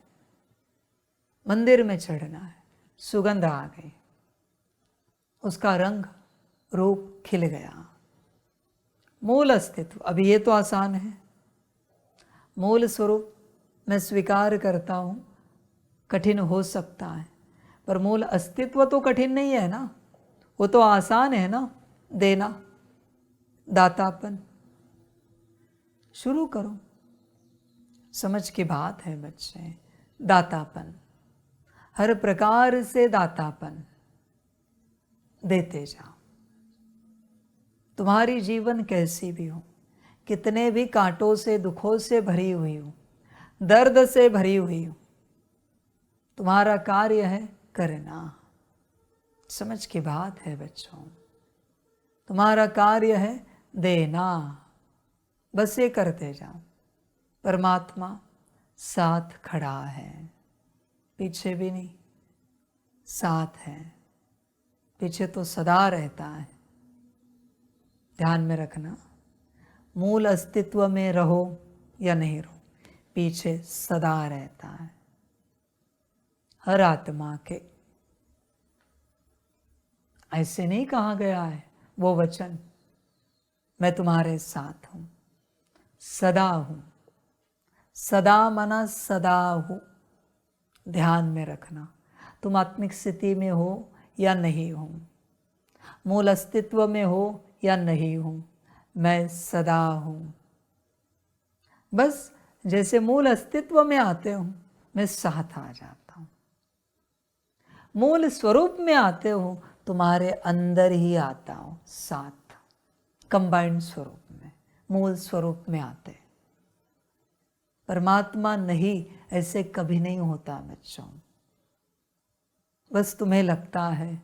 मंदिर में चढ़ना है। सुगंध आ गई, उसका रंग रूप खिल गया। मूल अस्तित्व, अभी ये तो आसान है। मूल स्वरूप मैं स्वीकार करता हूँ, कठिन हो सकता है, पर मूल अस्तित्व तो कठिन नहीं है ना, वो तो आसान है ना। देना, दातापन, शुरू करो। समझ की बात है बच्चे, दातापन, हर प्रकार से दातापन देते जाओ। तुम्हारी जीवन कैसी भी हो, कितने भी कांटों से, दुखों से भरी हुई हो, दर्द से भरी हुई हो, तुम्हारा कार्य है करना। समझ की बात है बच्चों, तुम्हारा कार्य है देना। बस ये करते जाओ। परमात्मा साथ खड़ा है, पीछे भी नहीं, साथ है। पीछे तो सदा रहता है। ध्यान में रखना, मूल अस्तित्व में रहो या नहीं रहो, पीछे सदा रहता है हर आत्मा के। ऐसे नहीं कहा गया है वो वचन, मैं तुम्हारे साथ हूं, सदा हूं। सदा मना सदा हूं। ध्यान में रखना, तुम आत्मिक स्थिति में हो या नहीं हो, मूल अस्तित्व में हो या नहीं हूं, मैं सदा हूं। बस जैसे मूल अस्तित्व में आते हो, मैं साथ आ जाता हूं। मूल स्वरूप में आते हो, तुम्हारे अंदर ही आता हूं, साथ, कंबाइंड स्वरूप में, मूल स्वरूप में आते। परमात्मा नहीं, ऐसे कभी नहीं होता बच्चों। बस तुम्हें लगता है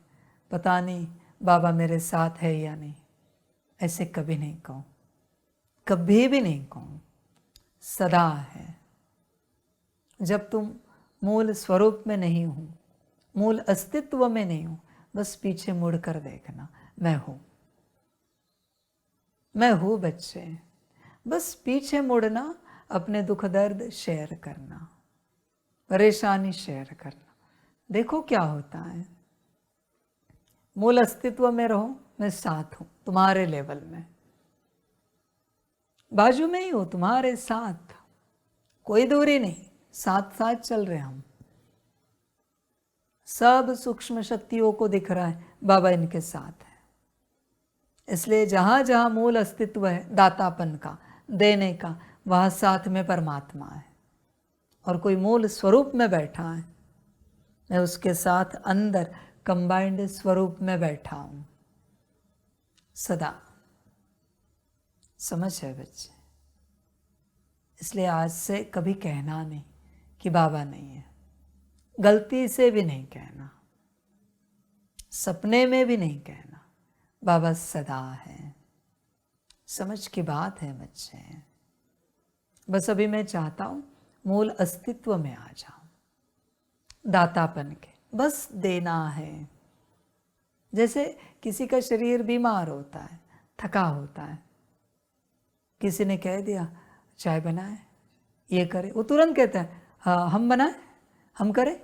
पता नहीं बाबा मेरे साथ है या नहीं, ऐसे कभी नहीं कहूँ, कभी भी नहीं कहूँ। सदा है। जब तुम मूल स्वरूप में नहीं हो, मूल अस्तित्व में नहीं हो, बस पीछे मुड़ कर देखना, मैं हूँ, मैं हूँ बच्चे। बस पीछे मुड़ना, अपने दुख दर्द शेयर करना, परेशानी शेयर करना, देखो क्या होता है। मूल अस्तित्व में रहो, मैं साथ हूँ तुम्हारे लेवल में, बाजू में ही हो, तुम्हारे साथ, कोई दूरी नहीं, साथ साथ चल रहे हम। सब सूक्ष्म शक्तियों को दिख रहा है, बाबा इनके साथ है। इसलिए जहाँ जहाँ मूल अस्तित्व है दातापन का, देने का, वहाँ साथ में परमात्मा है। और कोई मूल स्वरूप में बैठा है, मैं उसके साथ अंदर कंबाइंड स्वरूप में बैठा हूँ सदा। समझ है बच्चे? इसलिए आज से कभी कहना नहीं कि बाबा नहीं है, गलती से भी नहीं कहना, सपने में भी नहीं कहना, बाबा सदा है। समझ की बात है बच्चे। बस अभी मैं चाहता हूँ मूल अस्तित्व में आ जाऊं, दातापन के, बस देना है। जैसे किसी का शरीर बीमार होता है, थका होता है, किसी ने कह दिया चाय बनाए, ये करे, वो तुरंत कहता है हाँ हम बनाए, हम करें।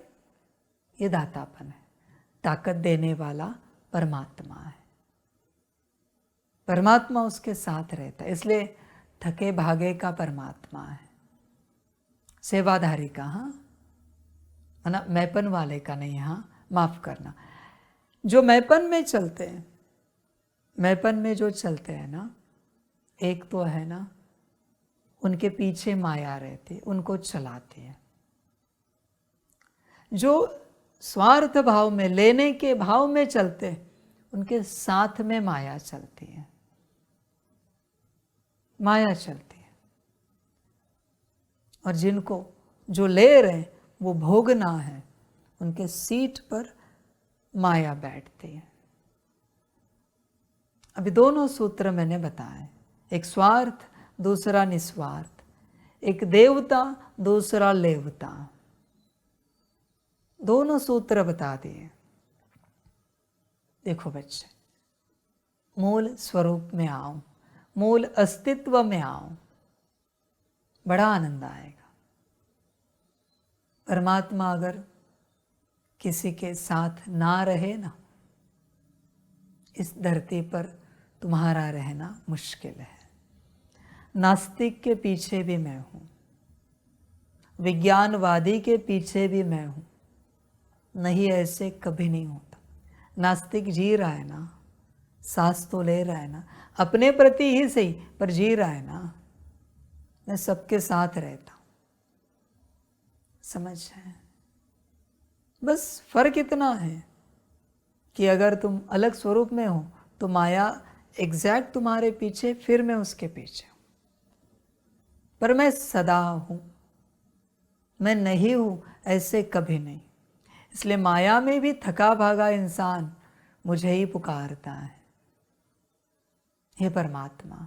ये दातापन है। ताकत देने वाला परमात्मा है, परमात्मा उसके साथ रहता है, इसलिए थके भागे का परमात्मा है, सेवाधारी का, हाँ, है ना, मैपन वाले का नहीं। हाँ, माफ करना। जो मैपन में चलते हैं, मैपन में जो चलते हैं ना, एक तो है ना, उनके पीछे माया रहती है, उनको चलाती है। जो स्वार्थ भाव में, लेने के भाव में चलते हैं, उनके साथ में माया चलती है, माया चलती है। और जिनको जो ले रहे हैं वो भोगना है, उनके सीट पर माया बैठती है। अभी दोनों सूत्र मैंने बताए, एक स्वार्थ, दूसरा निस्वार्थ, एक देवता, दूसरा लेवता, दोनों सूत्र बता दिए। देखो बच्चे, मूल स्वरूप में आओ, मूल अस्तित्व में आओ, बड़ा आनंद आएगा। परमात्मा अगर किसी के साथ ना रहे ना, इस धरती पर तुम्हारा रहना मुश्किल है। नास्तिक के पीछे भी मैं हूँ, विज्ञानवादी के पीछे भी मैं हूँ। नहीं, ऐसे कभी नहीं होता। नास्तिक जी रहा है ना, सांस तो ले रहा है ना, अपने प्रति ही सही, पर जी रहा है ना, मैं सबके साथ रहता हूँ। समझ है? बस फर्क इतना है कि अगर तुम अलग स्वरूप में हो तो माया एग्जैक्ट तुम्हारे पीछे, फिर मैं उसके पीछे हूं, पर मैं सदा हूं, मैं नहीं हूं ऐसे कभी नहीं। इसलिए माया में भी थका भागा इंसान मुझे ही पुकारता है, हे परमात्मा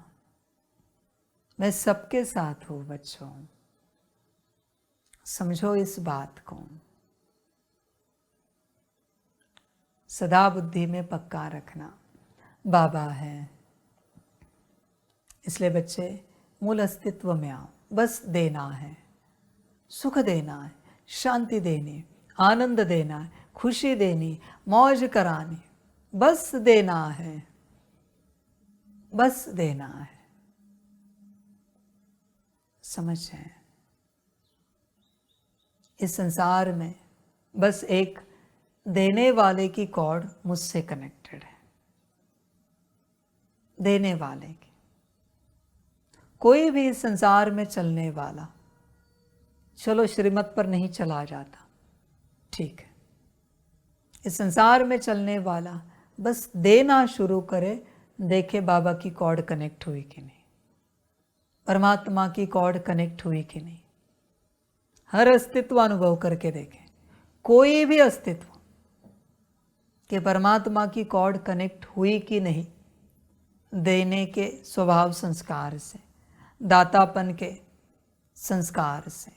मैं सबके साथ हूं। बच्चों समझो इस बात को, सदा बुद्धि में पक्का रखना, बाबा है। इसलिए बच्चे मूल अस्तित्व में आओ, बस देना है, सुख देना है, शांति देनी, आनंद देना है, खुशी देनी, मौज करानी, बस देना है, बस देना है। समझ है? इस संसार में बस एक देने वाले की कॉर्ड मुझसे कनेक्टेड है, देने वाले की। कोई भी इस संसार में चलने वाला, चलो श्रीमत पर नहीं चला जाता, ठीक है, इस संसार में चलने वाला बस देना शुरू करे, देखे बाबा की कॉर्ड कनेक्ट हुई कि नहीं, परमात्मा की कॉर्ड कनेक्ट हुई कि नहीं। हर अस्तित्व अनुभव करके देखें, कोई भी अस्तित्व कि परमात्मा की कॉर्ड कनेक्ट हुई कि नहीं, देने के स्वभाव संस्कार से, दातापन के संस्कार से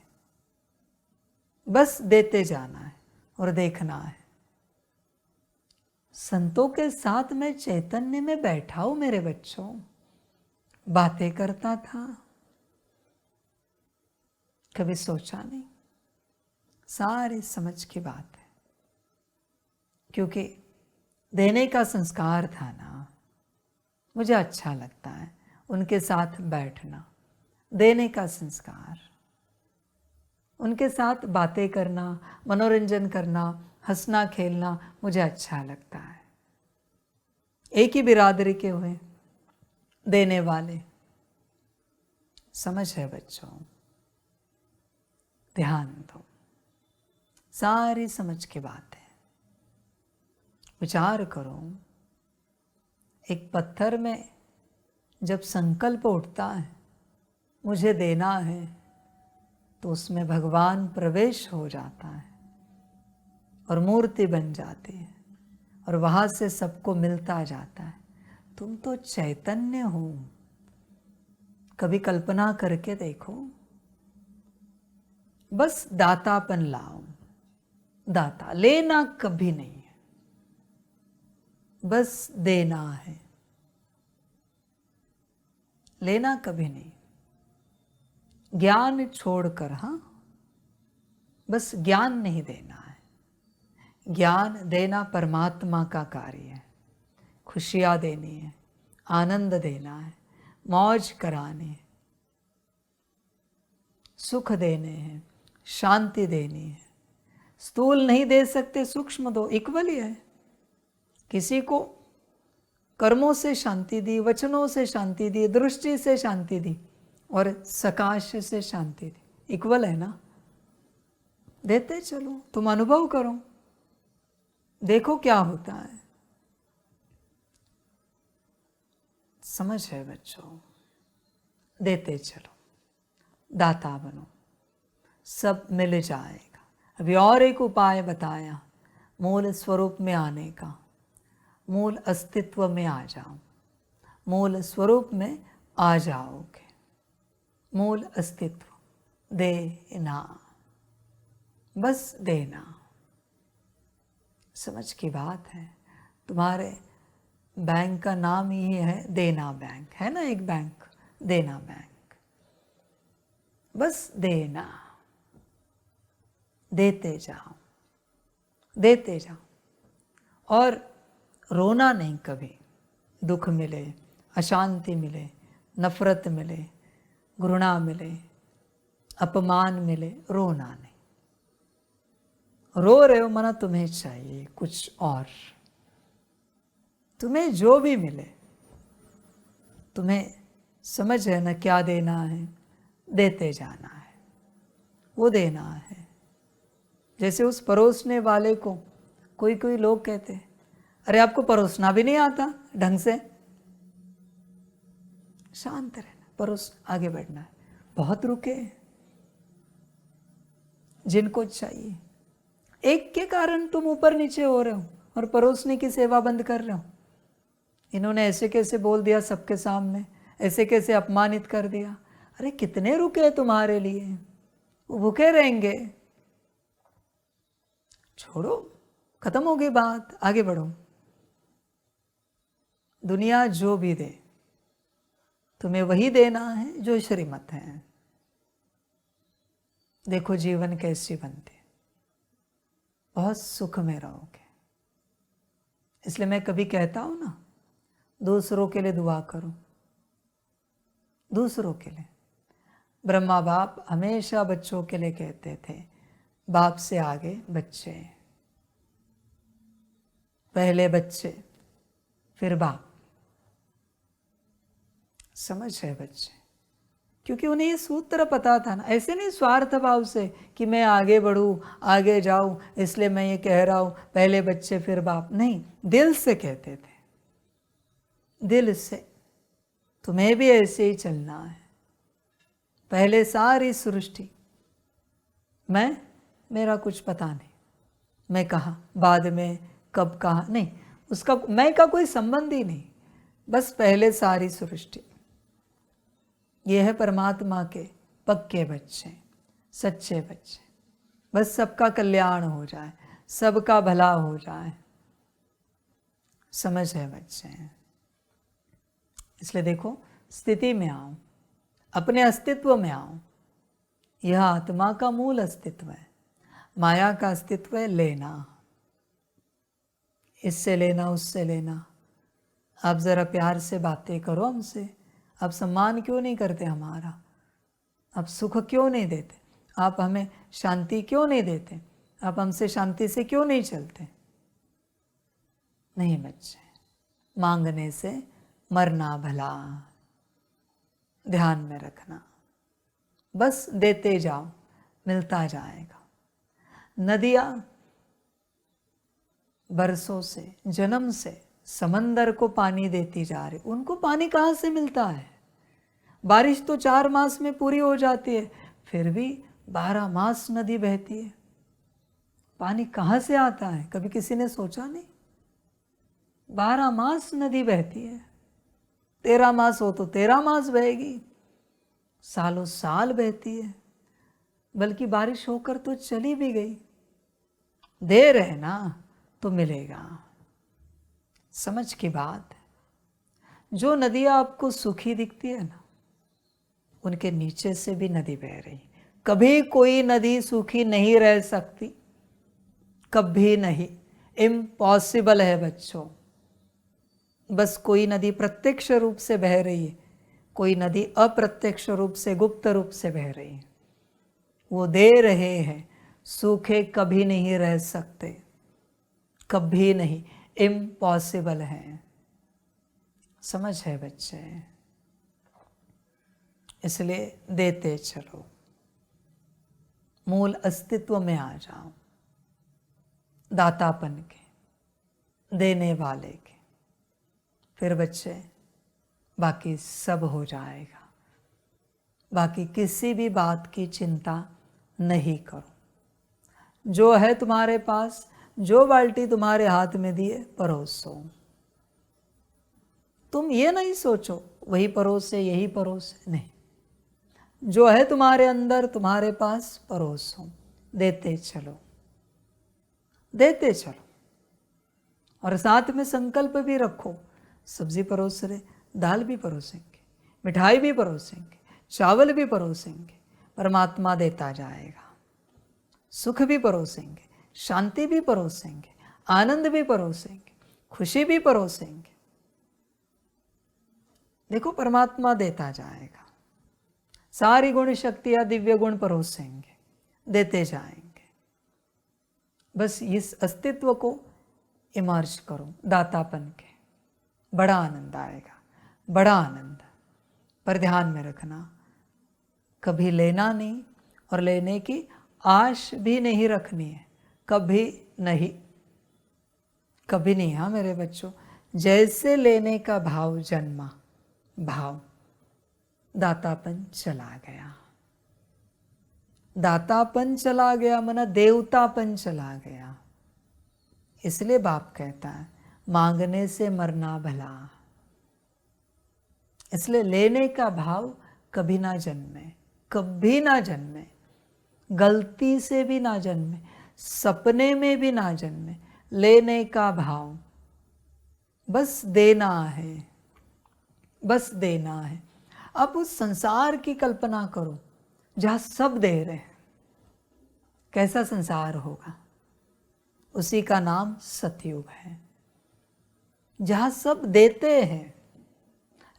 बस देते जाना है और देखना है। संतों के साथ मैं चैतन्य में बैठा हूं मेरे बच्चों, बातें करता था, कभी सोचा नहीं। सारी समझ की बात है, क्योंकि देने का संस्कार था ना। मुझे अच्छा लगता है उनके साथ बैठना, देने का संस्कार, उनके साथ बातें करना, मनोरंजन करना, हंसना खेलना मुझे अच्छा लगता है। एक ही बिरादरी के हुए देने वाले। समझ है बच्चों, ध्यान दो, सारी समझ की बात है। विचार करो, एक पत्थर में जब संकल्प उठता है मुझे देना है, तो उसमें भगवान प्रवेश हो जाता है और मूर्ति बन जाती है और वहां से सबको मिलता जाता है। तुम तो चैतन्य हो, कभी कल्पना करके देखो। बस दातापन लाओ, दाता, लेना कभी नहीं है, बस देना है, लेना कभी नहीं। ज्ञान छोड़कर, हाँ, बस ज्ञान नहीं देना है। ज्ञान देना परमात्मा का कार्य है। खुशियाँ देनी है, आनंद देना है, मौज कराने है, सुख देने हैं, शांति देनी है। स्थूल नहीं दे सकते, सूक्ष्म दो, इक्वल ही है। किसी को कर्मों से शांति दी, वचनों से शांति दी, दृष्टि से शांति दी और सकाश से शांति दी, इक्वल है ना। देते चलो, तुम अनुभव करो, देखो क्या होता है। समझ है बच्चों, देते चलो, दाता बनो, सब मिल जाएगा। अभी और एक उपाय बताया, मूल स्वरूप में आने का। मूल अस्तित्व में आ जाओ, मूल स्वरूप में आ जाओगे। मूल अस्तित्व, देना, बस देना। समझ की बात है। तुम्हारे बैंक का नाम ही है देना बैंक, है ना, एक बैंक, देना बैंक। बस देना, देते जाओ, देते जाओ और रोना नहीं कभी। दुख मिले, अशांति मिले, नफरत मिले, घृणा मिले, अपमान मिले, रोना नहीं। रो रहे हो मना तुम्हें चाहिए कुछ और। तुम्हें जो भी मिले, तुम्हें समझ है ना क्या देना है, देते जाना है, वो देना है। जैसे उस परोसने वाले को कोई कोई लोग कहते हैं, अरे आपको परोसना भी नहीं आता ढंग से। शांत रहना, परोस, आगे बढ़ना है। बहुत रुके जिनको चाहिए। एक के कारण तुम ऊपर नीचे हो रहे हो और परोसने की सेवा बंद कर रहे हो। इन्होंने ऐसे कैसे बोल दिया सबके सामने, ऐसे कैसे अपमानित कर दिया। अरे कितने रुके तुम्हारे लिए, वो भूखे रहेंगे। छोड़ो, खत्म हो गई बात, आगे बढ़ो। दुनिया जो भी दे, तुम्हें वही देना है जो श्रीमत है। देखो जीवन कैसी बनती, बहुत सुख में रहोगे। इसलिए मैं कभी कहता हूं ना, दूसरों के लिए दुआ करो, दूसरों के लिए। ब्रह्मा बाप हमेशा बच्चों के लिए कहते थे, बाप से आगे बच्चे, पहले बच्चे फिर बाप। समझ है बच्चे, क्योंकि उन्हें ये सूत्र पता था ना। ऐसे नहीं स्वार्थ भाव से कि मैं आगे बढ़ूं, आगे जाऊं, इसलिए मैं ये कह रहा हूं पहले बच्चे फिर बाप। नहीं, दिल से कहते थे, दिल से। तुम्हें भी ऐसे ही चलना है। पहले सारी सृष्टि, मैं, मेरा कुछ पता नहीं, मैं कहा, बाद में कब कहा, नहीं, उसका मैं का कोई संबंध ही नहीं। बस पहले सारी सृष्टि, ये है परमात्मा के पक्के बच्चे, सच्चे बच्चे। बस सबका कल्याण हो जाए, सबका भला हो जाए, समझ है बच्चे। इसलिए देखो, स्थिति में आओ, अपने अस्तित्व में आओ। यह आत्मा का मूल अस्तित्व है। माया का अस्तित्व है लेना, इससे लेना, उससे लेना। आप जरा प्यार से बातें करो हमसे। आप सम्मान क्यों नहीं करते हमारा? आप सुख क्यों नहीं देते? आप हमें शांति क्यों नहीं देते? आप हमसे शांति से क्यों नहीं चलते? नहीं बच्चे, मांगने से मरना भला, ध्यान में रखना। बस देते जाओ, मिलता जाएगा। नदियाँ बरसों से, जन्म से समंदर को पानी देती जा रही, उनको पानी कहाँ से मिलता है? बारिश तो 4 मास में पूरी हो जाती है, फिर भी 12 मास नदी बहती है। पानी कहाँ से आता है? कभी किसी ने सोचा नहीं? 12 मास नदी बहती है। 13 मास हो तो 13 मास बहेगी, सालों साल बहती है। बल्कि बारिश होकर तो चली भी गई। देर है ना तो मिलेगा। समझ की बात है। जो नदियाँ आपको सूखी दिखती है ना, उनके नीचे से भी नदी बह रही। कभी कोई नदी सूखी नहीं रह सकती, कभी नहीं, इम्पॉसिबल है बच्चों। बस कोई नदी प्रत्यक्ष रूप से बह रही है, कोई नदी अप्रत्यक्ष रूप से, गुप्त रूप से बह रही है। वो दे रहे हैं, सूखे कभी नहीं रह सकते, कभी नहीं, इम्पॉसिबल है। समझ है बच्चे? इसलिए देते चलो, मूल अस्तित्व में आ जाओ, दातापन के, देने वाले के। फिर बच्चे बाकी सब हो जाएगा। बाकी किसी भी बात की चिंता नहीं करो। जो है तुम्हारे पास, जो बाल्टी तुम्हारे हाथ में दी है, परोसो। तुम ये नहीं सोचो वही परोसे, यही परोसे, नहीं। जो है तुम्हारे अंदर, तुम्हारे पास, परोसो। देते चलो, देते चलो। और साथ में संकल्प भी रखो, सब्जी परोस रहे, दाल भी परोसेंगे, मिठाई भी परोसेंगे, चावल भी परोसेंगे, परमात्मा देता जाएगा। सुख भी परोसेंगे, शांति भी परोसेंगे, आनंद भी परोसेंगे, खुशी भी परोसेंगे। देखो, परमात्मा देता जाएगा। सारी गुण शक्तियां, दिव्य गुण परोसेंगे, देते जाएंगे। बस इस अस्तित्व को इमर्ज करो, दातापन के। बड़ा आनंद आएगा, बड़ा आनंद। पर ध्यान में रखना, कभी लेना नहीं, और लेने की आश भी नहीं रखनी है, कभी नहीं, कभी नहीं। हाँ मेरे बच्चों, जैसे लेने का भाव जन्मा, भाव, दातापन चला गया। दातापन चला गया मना देवतापन चला गया। इसलिए बाप कहता है, मांगने से मरना भला। इसलिए लेने का भाव कभी ना जन्मे, कभी ना जन्मे, गलती से भी ना जन्मे, सपने में भी ना जन्मे। लेने का भाव, बस देना है, बस देना है। आप उस संसार की कल्पना करो जहाँ सब दे रहे हैं। कैसा संसार होगा? उसी का नाम सतयुग है, जहाँ सब देते हैं,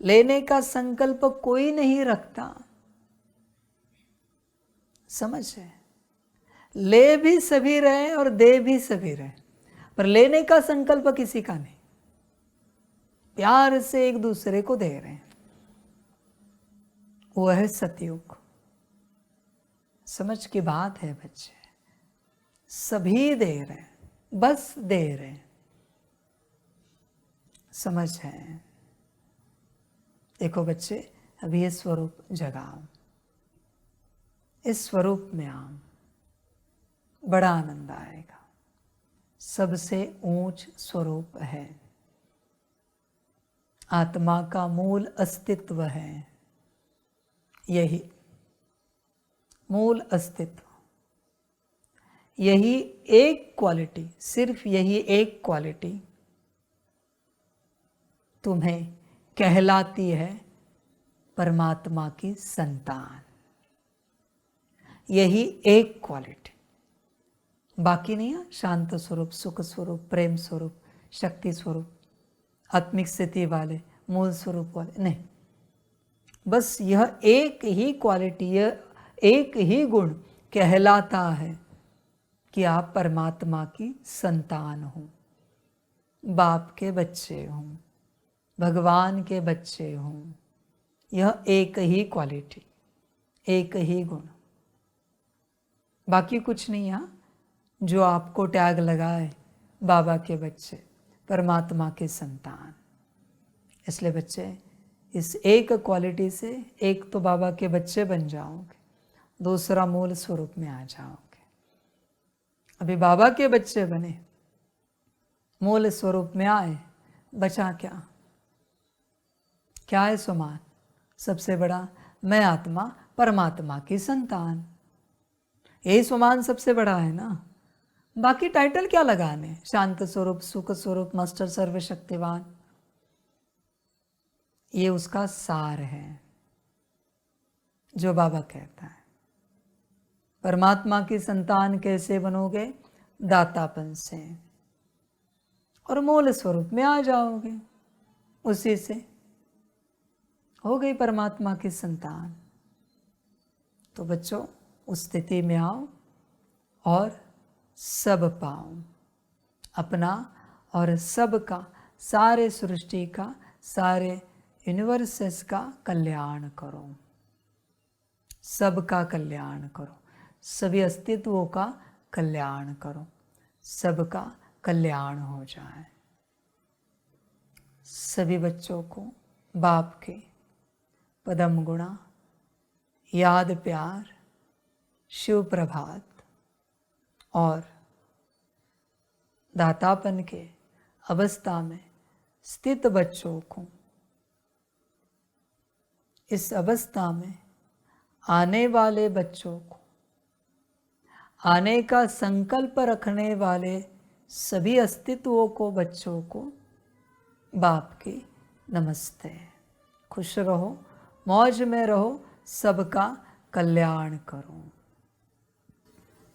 लेने का संकल्प कोई नहीं रखता। समझ है? ले भी सभी रहे और दे भी सभी रहे, पर लेने का संकल्प किसी का नहीं। प्यार से एक दूसरे को दे रहे हैं, वो है सतयुग। समझ की बात है बच्चे, सभी दे रहे हैं, बस दे रहे हैं। समझ है? देखो बच्चे, अभी ये स्वरूप जगाओ, इस स्वरूप में आओ, बड़ा आनंद आएगा। सबसे ऊंच स्वरूप है, आत्मा का मूल अस्तित्व है, यही मूल अस्तित्व, यही एक क्वालिटी, सिर्फ यही एक क्वालिटी तुम्हें कहलाती है परमात्मा की संतान। यही एक क्वालिटी, बाकी नहीं है। शांत स्वरूप, सुख स्वरूप, प्रेम स्वरूप, शक्ति स्वरूप, आत्मिक स्थिति वाले, मूल स्वरूप वाले नहीं। बस यह एक ही क्वालिटी, यह एक ही गुण कहलाता है कि आप परमात्मा की संतान हो, बाप के बच्चे हो, भगवान के बच्चे हो। यह एक ही क्वालिटी, एक ही गुण, बाकी कुछ नहीं है जो आपको टैग लगाए बाबा के बच्चे, परमात्मा के संतान। इसलिए बच्चे, इस एक क्वालिटी से एक तो बाबा के बच्चे बन जाओगे, दूसरा मूल स्वरूप में आ जाओगे। अभी बाबा के बच्चे बने, मूल स्वरूप में आए, बचा क्या? क्या है सुमान? सबसे बड़ा, मैं आत्मा परमात्मा की संतान, यही सुमान सबसे बड़ा है ना। बाकी टाइटल क्या लगाने? शांत स्वरूप, सुख स्वरूप, मास्टर सर्वशक्तिवान, ये उसका सार है जो बाबा कहता है। परमात्मा की संतान कैसे बनोगे? दातापन से, और मूल स्वरूप में आ जाओगे, उसी से हो गई परमात्मा की संतान। तो बच्चों, उस स्थिति में आओ और सब पाओ, अपना और सबका, सारे सृष्टि का, सारे यूनिवर्सेस का कल्याण करो, सबका कल्याण करो, सभी अस्तित्वों का कल्याण करो, सबका कल्याण हो जाए। सभी बच्चों को बाप के पदम गुणा, याद, प्यार, शिव प्रभात और दातापन के अवस्था में स्थित बच्चों को, इस अवस्था में आने वाले बच्चों को, आने का संकल्प रखने वाले सभी अस्तित्वों को, बच्चों को बाप की नमस्ते। खुश रहो, मौज में रहो, सबका कल्याण करो।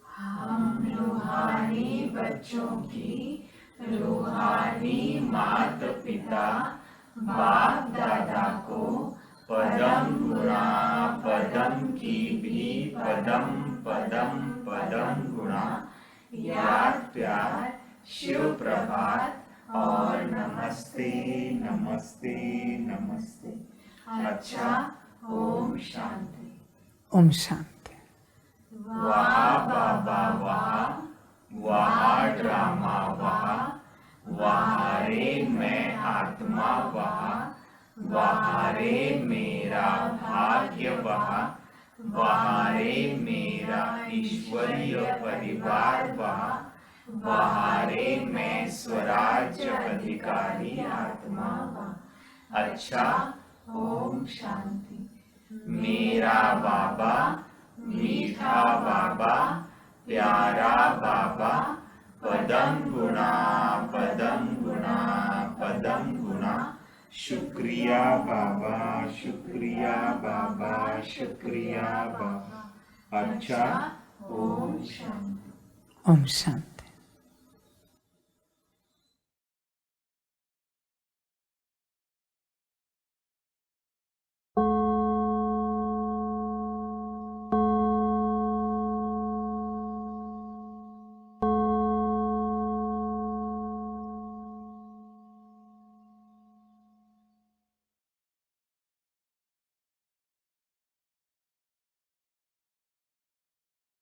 हम रूहानी बच्चों की रूहानी माता पिता बाप दादा को पदम गुणा पदम की भी पदम पदम पदम गुणा, याद, प्यार, शिव प्रभात और नमस्ते नमस्ते नमस्ते। अच्छा, ओम शांति। ओम शांति। वाह बाबा वाह, वाह ड्रामा वाह, वाह रे मैं आत्मा वाह, वाह रे मेरा भाग्य वाह, वाह रे मेरा ईश्वरीय परिवार वाह, वाह रे मैं स्वराज्य अधिकारी आत्मा वाह। अच्छा, ओम शांति। मेरा बाबा, मीठा बाबा, प्यारा बाबा, पदम गुणा पदम गुणा पदम गुणा, शुक्रिया बाबा, शुक्रिया बाबा, शुक्रिया बाबा। अच्छा, ओम शांति। ओम शांति।